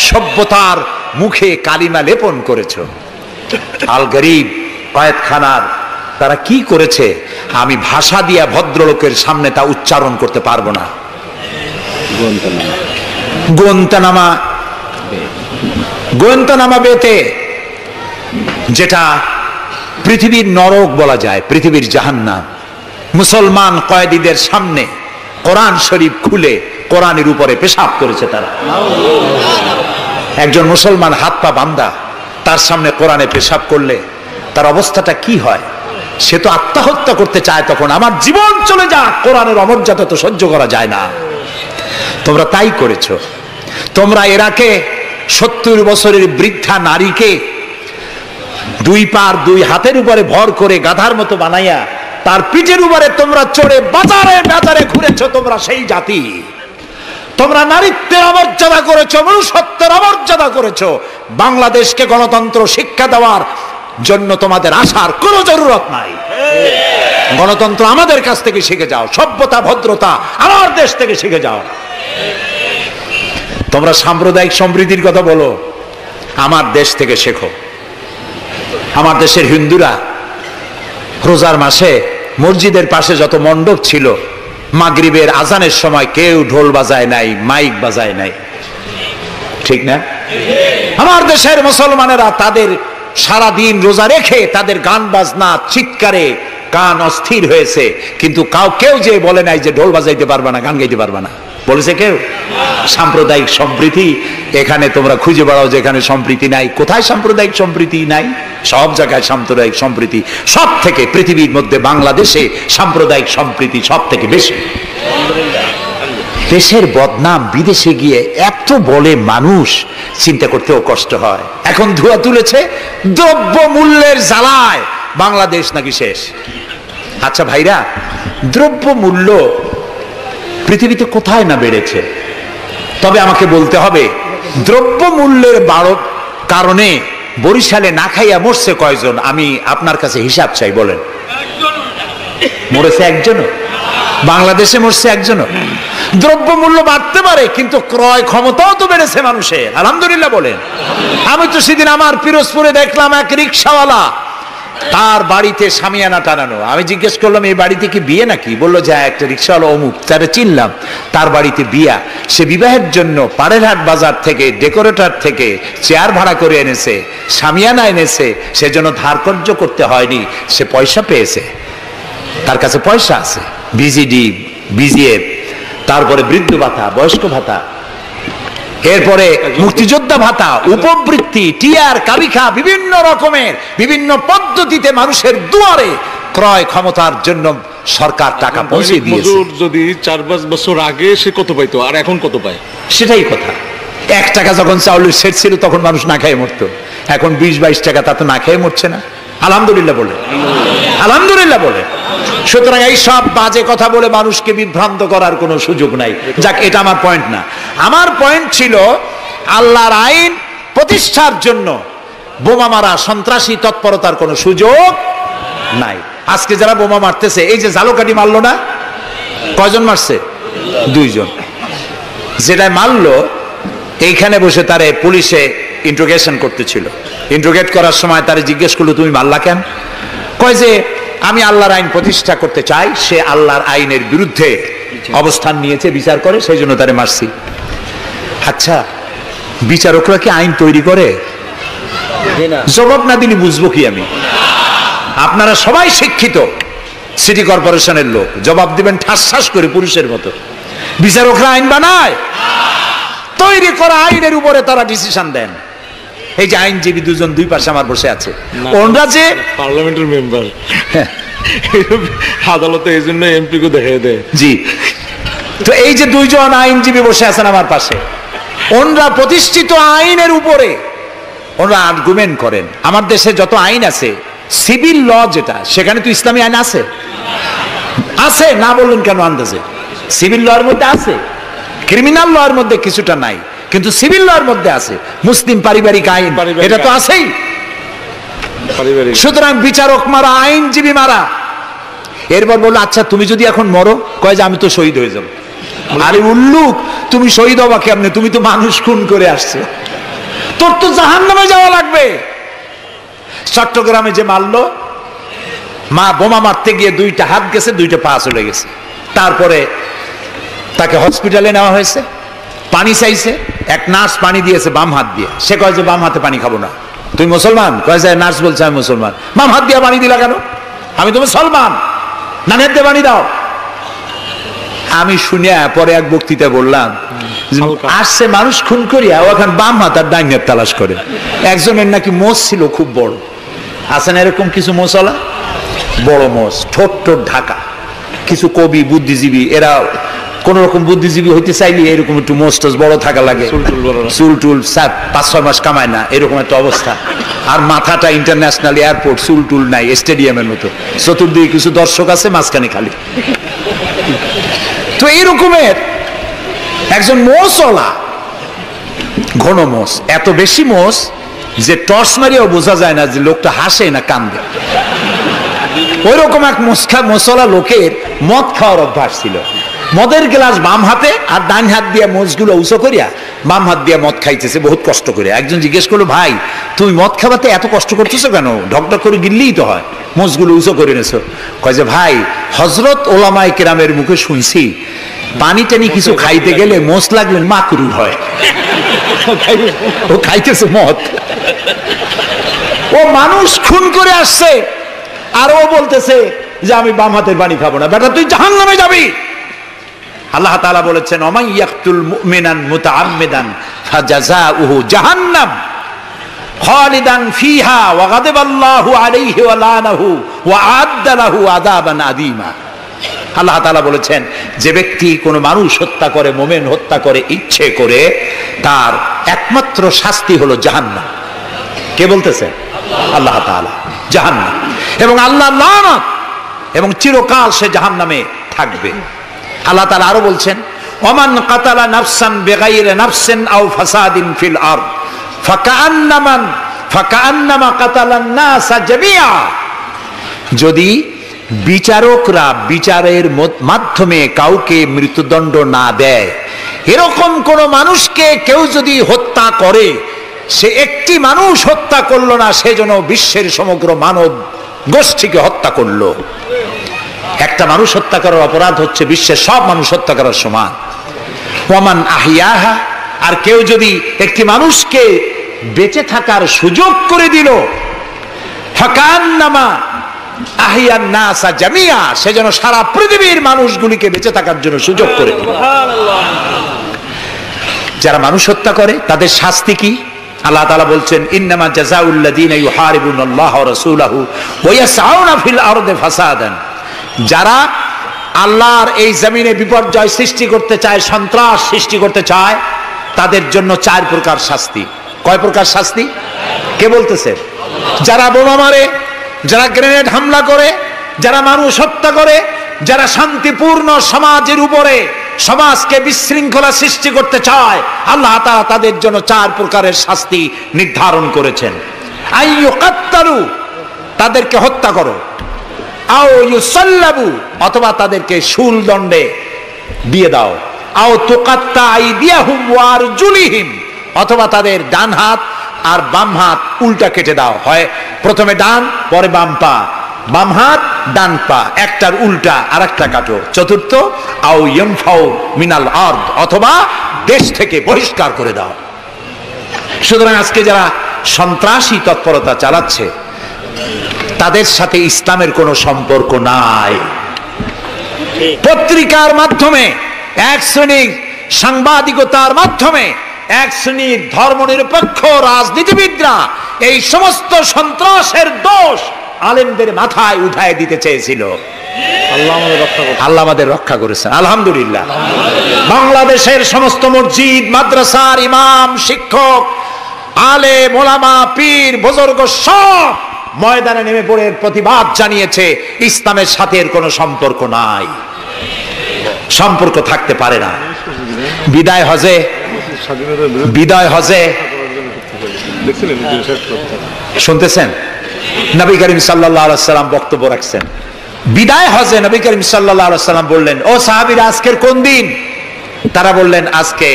সভ্যতার মুখে কালিমা লেপন করেছো। আল গরিব কয়েদখানার তারা কি করেছে আমি ভাষা দিয়া ভদ্রলোকের সামনে তা উচ্চারণ করতে পারবো না। গোয়েন্তানামা বেতে, যেটা পৃথিবীর নরক বলা যায়, পৃথিবীর জাহান্নাম, মুসলমান কয়েদিদের সামনে কোরআন শরীফ খুলে কোরআনের উপরে পেশাব করেছে তারা। একজন মুসলমান হাত পা বাঁধা, তার সামনে কোরআনে পেশাব করলে তার অবস্থাটা কি হয়? সে তো আত্মহত্যা করতে চায়, তখন আমার জীবন চলে যাক, কোরআনের অমর্যাদা তো সহ্য করা যায় না। তোমরা তাই করেছো। তোমরা এরাকে 70 বছরের বৃদ্ধা নারীকে দুই পার দুই হাতের উপরে ভর করে গাধার মতো বানাইয়া তার পিঠের উপরে তোমরা চড়ে বাজারে বাজারে ঘুরেছো। তোমরা সেই জাতি, তোমরা নারীত্বের অমর্যাদা করেছো, মনুষ্যত্বের অমর্যাদা করেছো। বাংলাদেশকে গণতন্ত্র শিক্ষা দেওয়ার জন্য তোমাদের আসার কোনো জরুরত নাই। গণতন্ত্র আমাদের কাছ থেকে শিখে যাও, সভ্যতা ভদ্রতা আমার দেশ থেকে শিখে যাও। তোমরা সাম্প্রদায়িক সম্প্রীতির কথা বলো, আমার দেশ থেকে শেখো। আমার দেশের হিন্দুরা রোজার মাসে মসজিদের পাশে যত মণ্ডপ ছিল, মাগরিবের আজানের সময় কেউ ঢোল বাজায় নাই, মাইক বাজায় নাই, ঠিক না? আমার দেশের মুসলমানেরা তাদের সারা দিন রোজা রেখে তাদের গান বাজনা চিৎকারে কান অস্থির হয়েছে, কিন্তু কেউ যে বলে নাই যে ঢোল বাজাইতে পারবা না, গান গাইতে পারবা না, বলেছে কেউ? সাম্প্রদায়িক সম্প্রীতি এখানে তোমরা খুঁজে বেড়াও যেখানে সম্প্রীতি নাই। কোথায় সাম্প্রদায়িক সম্প্রীতি নাই? সব জায়গায় সাম্প্রদায়িক সম্প্রীতি। সব থেকে পৃথিবীর মধ্যে বাংলাদেশে সাম্প্রদায়িক সম্প্রীতি সব থেকে বেশি। দেশের বদনাম বিদেশে গিয়ে এত বলে মানুষ, চিন্তা করতেও কষ্ট হয়। এখন ধোঁয়া তুলেছে দ্রব্য মূল্যের জ্বালায় বাংলাদেশ নাকি শেষ। আচ্ছা ভাইরা, দ্রব্য মূল্য পৃথিবীতে কোথায় না বেড়েছে? তবে আমাকে বলতে হবে, দ্রব্য মূল্যের কারণে বরিশালে না খাইয়া মরছে কয়জন? আমি আপনার কাছে হিসাব চাই, বলেন। মরেছে একজনও? বাংলাদেশে মরছে একজনও? দ্রব্য মূল্য বাড়তে পারে, কিন্তু ক্রয় ক্ষমতাও তো বেড়েছে মানুষের, আলহামদুলিল্লাহ বলেন। আমি তো সেদিন আমার পিরোজপুরে দেখলাম এক রিক্সাওয়ালা তার বাড়িতে শামিয়ানা টানানো। আমি জিজ্ঞেস করলাম এই বাড়িতে কি বিয়ে নাকি? বললো যে একটা রিক্সাওয়ালা অমুক, তারা চিনলাম, তার বাড়িতে বিয়া। সে বিবাহের জন্য পাড়েরহাট বাজার থেকে, ডেকোরেটর থেকে চেয়ার ভাড়া করে এনেছে, শামিয়ানা এনেছে, সেজন্য ধার কর্য করতে হয়নি, সে পয়সা পেয়েছে, তার কাছে পয়সা আছে। বিজিডি, বিজিএফ, তারপরে বৃদ্ধ ভাতা, বয়স্ক ভাতা, এরপরে মুক্তিযোদ্ধা ভাতা, উপবৃত্তি, টিআর, কাবিখা, বিভিন্ন রকমের বিভিন্ন পদ্ধতিতে মানুষের দুয়ারে ক্রয় ক্ষমতার জন্য সরকার টাকা পৌঁছে দিয়েছে। যদি 4-5 বছর আগে সে কত পাইতো আর এখন কত পায়? সেটাই কথা। 1 টাকা যখন চাউলের সেট ছিল তখন মানুষ না খেয়ে মরতো, এখন 20-22 টাকা, তা তো না খেয়ে মরছে না। আলহামদুলিল্লাহ বলে, আলহামদুলিল্লাহ বলে। সুতরাং এই সব বাজে কথা বলে মানুষকে বিভ্রান্ত করার কোনো সুযোগ নাই। যাক, এটা আমার পয়েন্ট না। আমার পয়েন্ট ছিল আল্লাহর আইন প্রতিষ্ঠার জন্য বোমা মারা, সন্ত্রাসী তৎপরতার কোনো সুযোগ নাই। আজকে যারা বোমা মারতেছে, এই যে ঝালকাঠি মারলো না, কয়জন মারছে? 2 জন। যেটাই মারলো এইখানে বসে তারে পুলিশে ইন্ট্রোগেশন করতেছিল। ইন্ট্রোগেট করার সময় তারে জিজ্ঞেস করলো তুমি মারলা কেন? কয় যে আমি আল্লাহর আইন প্রতিষ্ঠা করতে চাই, সে আল্লাহর আইনের বিরুদ্ধে অবস্থান নিয়েছে, বিচার করে, সেই জন্য তারে মারছি। আচ্ছা, বিচারকরা কি আইন তৈরি করে? জবাব না দিলে বুঝবো কি আমি? আপনারা সবাই শিক্ষিত, সিটি কর্পোরেশনের লোক, জবাব দিবেন ঠাস ঠাস করে পুরুষের মতো। বিচারকরা আইন বানায়? তৈরি করা আইনের উপরে তারা ডিসিশন দেন। এই যে আইনজীবী 2 জন 2 পাশে আমার বসে আছে, ওনরা যে পার্লামেন্টের মেম্বার, আদালতে এই জন্য এমপি কে দেখাই দেয়। জি, তো এই যে 2 জন আইনজীবী বসে আছেন আমার পাশে, ওনরা প্রতিষ্ঠিত আইনের উপরে ওনরা আর্গুমেন্ট করেন। আমার দেশে যত আইন আছে, সিভিল ল যেটা, সেখানে তো ইসলামী আইন আছে, আছে না বললেন কেন? আন্দাজে সিভিল লর মধ্যে আছে, ক্রিমিনাল লর মধ্যে কিছুটা নাই, কিন্তু সিভিল লর মধ্যে আছে। মুসলিম পারিবারিক আইন, এটা তো আছেই। সুতরাং বিচারক মারা, আইনজীবী মারা। এরপর বললো আচ্ছা তুমি যদি এখন মরো, কয় যে আমি তো শহীদ হয়ে যাবো। আরে উল্লুক, তুমি শহীদ হবা কেমনে? তুমি তো মানুষ খুন করে আসছো, তোর তো জাহান্নামে যাওয়া লাগবে। চট্টগ্রামে যে মারলো, মা বোমা মারতে গিয়ে 2টা হাত গেছে, 2টা পা চলে গেছে। তারপরে তাকে হসপিটালে নেওয়া হয়েছে, পানি চাইছে, এক নার্স পানি দিয়েছে বাম হাত দিয়ে। সে কয় যে বাম হাতে পানি খাবো না। তুই মুসলমান? কয় যে নার্স বলছে আমি মুসলমান। বাম হাত দিয়ে পানি দিলা কেন? আমি তো মুসলমান, নানের দিয়ে পানি দাও। আমি শুনিয়া পরে এক বক্তৃতায় বললাম, আসছে মানুষ খুন করিয়া, ও এখন বাম হাত আর ডাইন হাত তালাশ করে। একজনের নাকি মোষ ছিল খুব বড়, আছেন এরকম কিছু মোষওয়ালা, বড় মোষ, ঠোঁট ঠোঁট ঢাকা। কিছু কবি, বুদ্ধিজীবী, এরা কোন রকম বুদ্ধিজীবী হইতে চাইলে এরকম একটু মোষ টোষ বড় থাকা লাগে, চুল টুল 5-6 মাস কামায় না, এরকম একটা অবস্থা। আর মাথাটা ইন্টারন্যাশনাল এয়ারপোর্ট, চুল টুল নাই, স্টেডিয়ামের মতো, চতুর্দিকে কিছু দর্শক আছে, মাঝখানে খালি। তো এইরকমের একজন মোষওয়ালা, ঘন মোষ, এত বেশি মোষ যে টর্চ মারিয়াও বোঝা যায় না যে লোকটা হাসে না কান্দে। ওই রকম এক মোষওয়ালা লোকের মদ খাওয়ার অভ্যাস ছিল। মদের গ্লাস বাম হাতে আর ডান হাত দিয়ে মোষগুলো উঁচু করিয়া বাম হাত দিয়ে মদ খাইতেছে বহুত কষ্ট করে। একজন জিজ্ঞেস করলো, ভাই তুমি মদ খাওয়াতে এত কষ্ট করতেছো কেন? ঢকঢক করে গিললেই তো হয়, মোষগুলো উঁচু করে নেছো। কয় যে ভাই, হযরত ওলামায়ে কেরামের মুখে শুনছি পানি টানি কিছু খাইতে গেলে মোষ লাগলে মাকরুহ হয়। ও খাইতেছে মদ, ও মানুষ খুন করে আসছে, আর ও বলতেছে যে আমি বাম হাতের পানি খাবো না। বেটা তুই জাহান্নামে যাবি। আল্লাহ তাআলা বলেছেন, ওমান ইয়াকতুল মুমিনান মুতাআম্মিদান ফাজাযাউহু জাহান্নাম খালিদান ফিহা ওয়া গাদাবাল্লাহু আলাইহি ওয়া লানাহু ওয়া আ'আদ্দা লাহু আযাবান আযীমা। আল্লাহ তাআলা বলেছেন, যে ব্যক্তি কোনো মানুষ হত্যা করে, মুমিন হত্যা করে ইচ্ছে করে, তার একমাত্র শাস্তি হলো জাহান্নাম। কে বলতেছেন? আল্লাহ তাআলা। জাহান্নাম এবং আল্লাহ লানত, এবং চিরকাল সে জাহান্নামে থাকবে। আল্লাহ তাআলা আরো বলছেন, ওমান কাতালা নাফসান বিগাইরি নাফসিন আও ফাসাদিন ফিল আরদ ফাকান্নামা কাতালান নাসা জামিআ। যদি বিচারকরা বিচারের মাধ্যমে কাউকে মৃত্যুদণ্ড না দেয়, এরকম কোন মানুষকে কেউ যদি হত্যা করে, সে একটি মানুষ হত্যা করলো না, সেজন্য বিশ্বের সমগ্র মানব গোষ্ঠীকে হত্যা করলো। একটা মানুষ হত্যা করার অপরাধ হচ্ছে বিশ্বের সব মানুষ হত্যা করার সমান। ওয়ামান আহিয়াহা, আর কেউ যদি একটি মানুষকে বেঁচে থাকার সুযোগ করে দিল, ফাকান্নামা আহিয়ান নাসা জামিয়া, সে যেন সারা পৃথিবীর মানুষগুলিকে বেঁচে থাকার জন্য সুযোগ করে দিল। যারা মানুষ হত্যা করে তাদের শাস্তি কি? আল্লাহ তাআলা বলছেন, ইন্নামা জাযাউল্লাযীনা ইউহারিবুনাল্লাহ ওয়া রাসূলাহু ওয়া ইয়াসআউনা ফিল আরদি ফাসাদান, যারা আল্লাহর এই জমিনে বিপর্যয় সৃষ্টি করতে চায়, সন্ত্রাস সৃষ্টি করতে চায়, তাদের জন্য 4 প্রকার শাস্তি। কয় প্রকার শাস্তি? কে বলতেছে? যারা বোমা মারে, যারা গ্রেনেড হামলা করে, যারা মানুষ হত্যা করে, যারা শান্তিপূর্ণ সমাজের উপরে সমাজকে বিশৃঙ্খলা সৃষ্টি করতে চায়, আল্লাহ তাআলা তাদের জন্য 4 প্রকারের শাস্তি নির্ধারণ করেছেন। আইয়ুকাত্তালু, তাদেরকে হত্যা করো, আও ইউসাল্লাবু, অথবা তাদেরকে শুল দণ্ডে দিয়ে দাও, আও তুকাত্তা আইদিয়াহুম ওয়া আরজুলিহিম, অথবা তাদের ডান হাত আর বাম হাত উল্টা কেটে দাও। হয় প্রথমে ডান, পরে বাম পা, বাম হাত ডান পা, একটার উল্টা আর একটা কাটো। চতুর্থ, আও ইয়ানফাউ মিনাল আরদ, অথবা দেশ থেকে বহিষ্কার করে দাও। সুতরাং আজকে যারা সন্ত্রাসী তৎপরতা চালাচ্ছে তাদের সাথে ইসলামের কোনো সম্পর্ক নাই। পত্রিকার মাধ্যমে, এক শ্রেণীর সাংবাদিকতার মাধ্যমে এক শ্রেণীর ধর্মনিরপেক্ষ রাজনীতিবিদরা এই সমস্ত সন্ত্রাসের দোষ আলেমদের মাথায় উঠায় দিতে চেয়েছিল। আল্লাহ আমাদের রক্ষা করেছেন, আলহামদুলিল্লাহ। বাংলাদেশের সমস্ত মসজিদ, মাদ্রাসার ইমাম, শিক্ষক, আলেম, ওলামা, পীর, বুজুর্গ সব ময়দানে নেমে পড়ে প্রতিবাদ জানিয়েছে ইসলামের সাথে এর কোনো সম্পর্ক নাই, সম্পর্ক থাকতে পারে না। বিদায় হজে শুনতেছেন নবী করিম সাল্লাল্লাহু আলাইহি ওয়াসাল্লাম বক্তব্য রাখছেন। বিদায় হজে নবী করিম সাল্লাল্লাহু আলাইহি ওয়াসাল্লাম বললেন, ও সাহাবীরা, আজকের কোন দিন? তারা বললেন, আজকে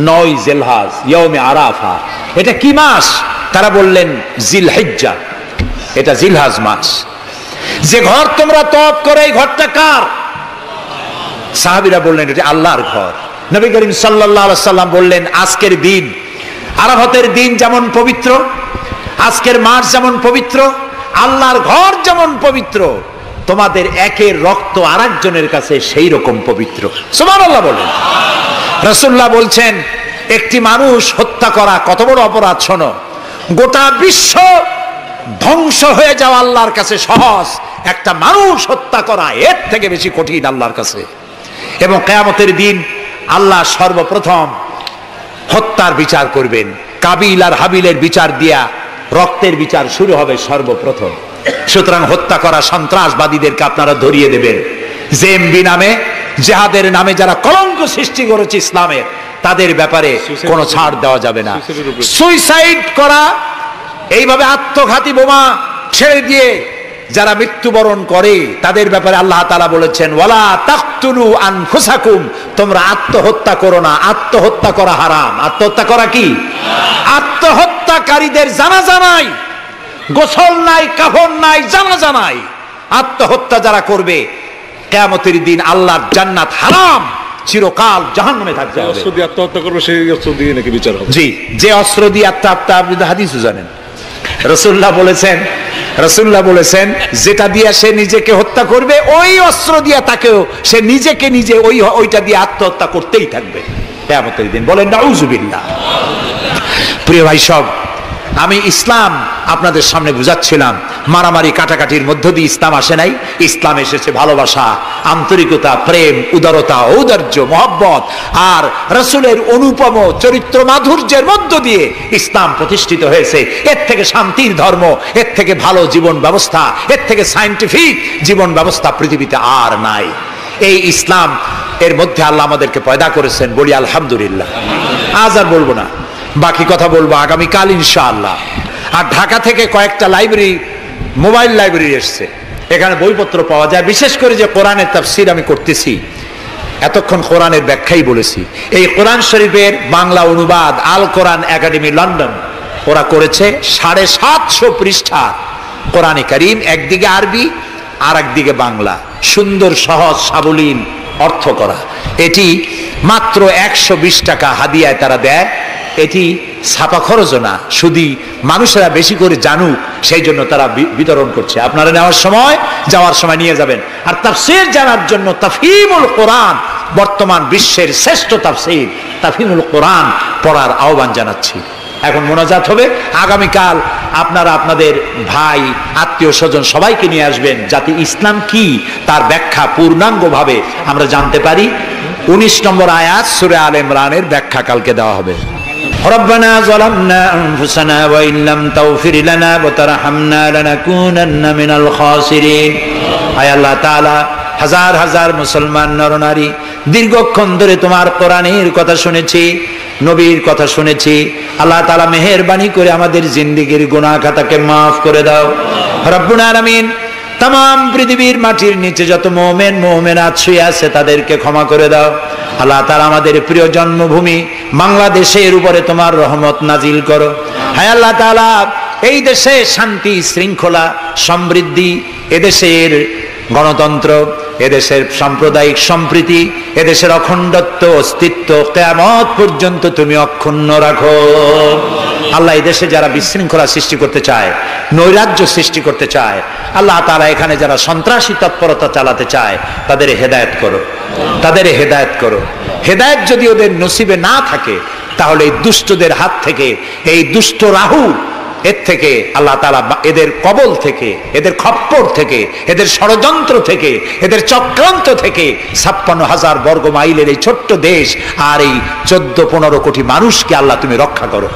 9 জিলহজ, ইয়াউমে আরাফা। এটা কি মাস? তারা বললেন, জিলহিজ্জা, এটা জিলহজ মাস। যে ঘর তোমরা তওয়াফ করে, এই ঘরটা কার? সাহাবীরা বললেন, এটা আল্লাহর ঘর। নবী করিম সাল্লাল্লাহু আলাইহি ওয়াসাল্লাম বললেন, আজকের দিন, আরাফাতের দিন যেমন পবিত্র, আজকের মাস যেমন পবিত্র, আল্লাহর ঘর যেমন পবিত্র, তোমাদের একের রক্ত আরেকজনের কাছে সেই রকম পবিত্র। সুবহানাল্লাহ বলেন। রাসূলুল্লাহ বলছেন, একটি মানুষ হত্যা করা কত বড় অপরাধ শোনো। গোটা বিশ্ব ধ্বংস হয়ে যাওয়া আল্লাহর কাছে সহজ, একটা মানুষ হত্যা করা এর থেকে বেশি কঠিন আল্লাহর কাছে। এবং কিয়ামতের দিন আল্লাহ সর্বপ্রথম হত্যার বিচার করবেন। কাবিল আর হাবিলের বিচার দিয়া রক্তের বিচার শুরু হবে সর্বপ্রথম। সুতরাং হত্যা করা সন্ত্রাসবাদীদেরকে আপনারা ধরিয়ে দেবেন। জেএমবি নামে, জিহাদের নামে যারা কলঙ্ক সৃষ্টি করেছে ইসলামের, তাদের ব্যাপারে কোনো ছাড় দেওয়া যাবে না। সুইসাইড করা, এইভাবে আত্মঘাতী বোমা ছেড়ে দিয়ে যারা মৃত্যুবরণ করে, তাদের ব্যাপারে আল্লাহ তাআলা বলেছেন, ওয়ালা তাকতুলু আনফুসাকুম, তোমরা আত্মহত্যা করো না। আত্মহত্যা করা হারাম। আত্মহত্যা করা কি? আত্মহত্যাকারীদের জানাজা নাই, গোসল নাই, কাফন নাই, জানাজা নাই। আত্মহত্যা যারা করবে, কিয়ামতের দিন আল্লাহর জান্নাত হারাম, চিরকাল জাহান্নামে থাকতে হবে। অস্ত্র দিয়ে আত্মহত্যা করবে, সেই অস্ত্র দিয়ে নাকি বিচার হবে? জি, যে অস্ত্র দিয়ে আত্মহত্যা, আপনি তো হাদিসও জানেন, রাসূলুল্লাহ বলেছেন যেটা দিয়ে সে নিজেকে হত্যা করবে, ওই অস্ত্র দিয়ে তাকেও সে নিজেকে নিজে ওইটা দিয়ে আত্মহত্যা করতেই থাকবে কিয়ামতের দিন। বলেন নাউযুবিল্লাহ। প্রিয় ভাই সব, আমি ইসলাম আপনাদের সামনে বুঝাচ্ছিলাম। মারামারি কাটাকাটির মধ্য দিয়ে ইসলাম আসে নাই। ইসলাম এসেছে ভালোবাসা, আন্তরিকতা, প্রেম, উদারতা, ঔদার্য, মহব্বত আর রাসূলের অনুপম চরিত্র মাধুর্যের মধ্য দিয়ে ইসলাম প্রতিষ্ঠিত হয়েছে। এর থেকে শান্তির ধর্ম, এর থেকে ভালো জীবন ব্যবস্থা, এর থেকে সায়েন্টিফিক জীবন ব্যবস্থা পৃথিবীতে আর নাই। এই ইসলাম এর মধ্যে আল্লাহ আমাদেরকে পয়দা করেছেন, বলি আলহামদুলিল্লাহ। আজ আর বলবো না, বাকি কথা বলবো আগামীকাল ইনশাআল্লাহ। আর ঢাকা থেকে কয়েকটা লাইব্রেরি, মোবাইল লাইব্রেরি এসছে, এখানে বইপত্র পাওয়া যায়। বিশেষ করে যে কোরআনের তাফসীর আমি করতেছি, এতক্ষণ কোরআনের ব্যাখ্যাই বলেছি। এই কোরআন শরীফের বাংলা অনুবাদ আল কোরআন একাডেমি লন্ডন ওরা করেছে 750 পৃষ্ঠা কোরআনে কারীম একদিকে আরবি আর একদিকে বাংলা, সুন্দর সহজ সাবলীল অর্থ করা। এটি মাত্র 120 টাকা হাদিয়ায় তারা দেয়। এটি ছাপা খরচও না, শুধু মানুষেরা বেশি করে জানুক সেই জন্য তারা বিতরণ করছে। আপনারা নেওয়ার সময়, যাওয়ার সময় নিয়ে যাবেন। আর তাফসীর জানার জন্য তাফহিমুল কোরআন, বর্তমান বিশ্বের শ্রেষ্ঠ তাফসীর তাফহিমুল কোরআন পড়ার আহ্বান জানাচ্ছি। এখন মোনাজাত হবে। আগামীকাল আপনারা আপনাদের ভাই, আত্মীয় স্বজন সবাইকে নিয়ে আসবেন, যাতে ইসলাম কি তার ব্যাখ্যা পূর্ণাঙ্গভাবে আমরা জানতে পারি। 19 নম্বর আয়াত সূরা আলে ইমরানের ব্যাখ্যা কালকে দেওয়া হবে। রব্বানা যালামনা আনফুসানা ওয়া ইল্লাম তাগফির লানা ওয়া তারহামনা লানাকুনান্না মিনাল খাসিরিন। আয় আল্লাহ তাআলা, হাজার হাজার মুসলমান নরনারী দীর্ঘক্ষণ ধরে তোমার কোরআনের কথা শুনেছি, নবীর কথা শুনেছি। আল্লাহ তাআলা মেহেরবানি করে আমাদের জিন্দেগীর গুনাহ খাতাকে মাফ করে দাও রব্বুল আলামিন। तमाम পৃথিবীর মাটির নিচে যত মুমিন মুমিনাত শুয়ে আছে তাদেরকে ক্ষমা করে দাও আল্লাহ তাআলা। আমাদের প্রিয় জন্মভূমি বাংলাদেশের উপরে তোমার রহমত নাজিল করো। হায় আল্লাহ তাআলা, এই দেশে শান্তি শৃঙ্খলা সমৃদ্ধি, এদেশের গণতন্ত্র, এদেশের সাম্প্রদায়িক সম্প্রীতি, এদেশের অখণ্ডত্ব অস্তিত্ব কিয়ামত পর্যন্ত তুমি অক্ষুণ্ণ রাখো আল্লাহ। এই দেশে যারা বিশৃঙ্খলা সৃষ্টি করতে চায়, নৈরাজ্য সৃষ্টি করতে চায়, আল্লাহ তাআলা এখানে যারা সন্ত্রাসী তৎপরতা চালাতে চায় তাদের হেদায়েত করো, তাদের হেদায়েত করো। হেদায়েত যদি ওদের নসিবে না থাকে তাহলে এই দুষ্টদের হাত থেকে, এই দুষ্ট রাহু এর থেকে আল্লাহ তাআলা এদের কবল থেকে, এদের খপ্পর থেকে, এদের ষড়যন্ত্র থেকে, এদের চক্রান্ত থেকে 56,000 বর্গ মাইলের এই ছোট্ট দেশ আর এই 14-15 কোটি মানুষকে আল্লাহ তুমি রক্ষা করো।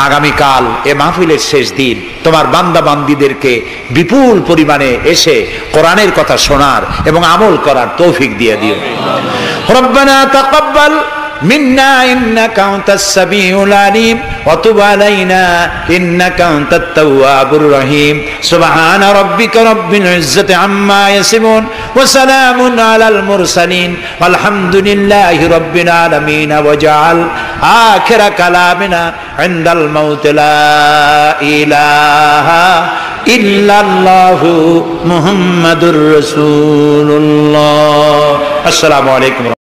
আগামীকাল এ মাহফিলের শেষ দিন, তোমার বান্দা বান্দীদেরকে বিপুল পরিমাণে এসে কোরআনের কথা শোনার এবং আমল করার তৌফিক দিয়ে দিও। রব্বানা তাকাব্বাল মিন্না ইন্নাকা আনতাস সামিউল আলিম ওয়া তুব আলাইনা ইন্নাকা আনতাত তাওয়াবুর রহিম। সুবহানা রাব্বিকা রাব্বিল ইজ্জাতি আম্মা ইয়াসিফুন ওয়া সালামুন আলাল মুরসালিন ওয়ালহামদুলিল্লাহি রাব্বিল আলামিন। ওয়া জাআল আখিরা কালামিনা ইনদাল মাউত লা ইলাহা ইল্লাল্লাহু মুহাম্মাদুর রাসূলুল্লাহ। আসসালামু আলাইকুম।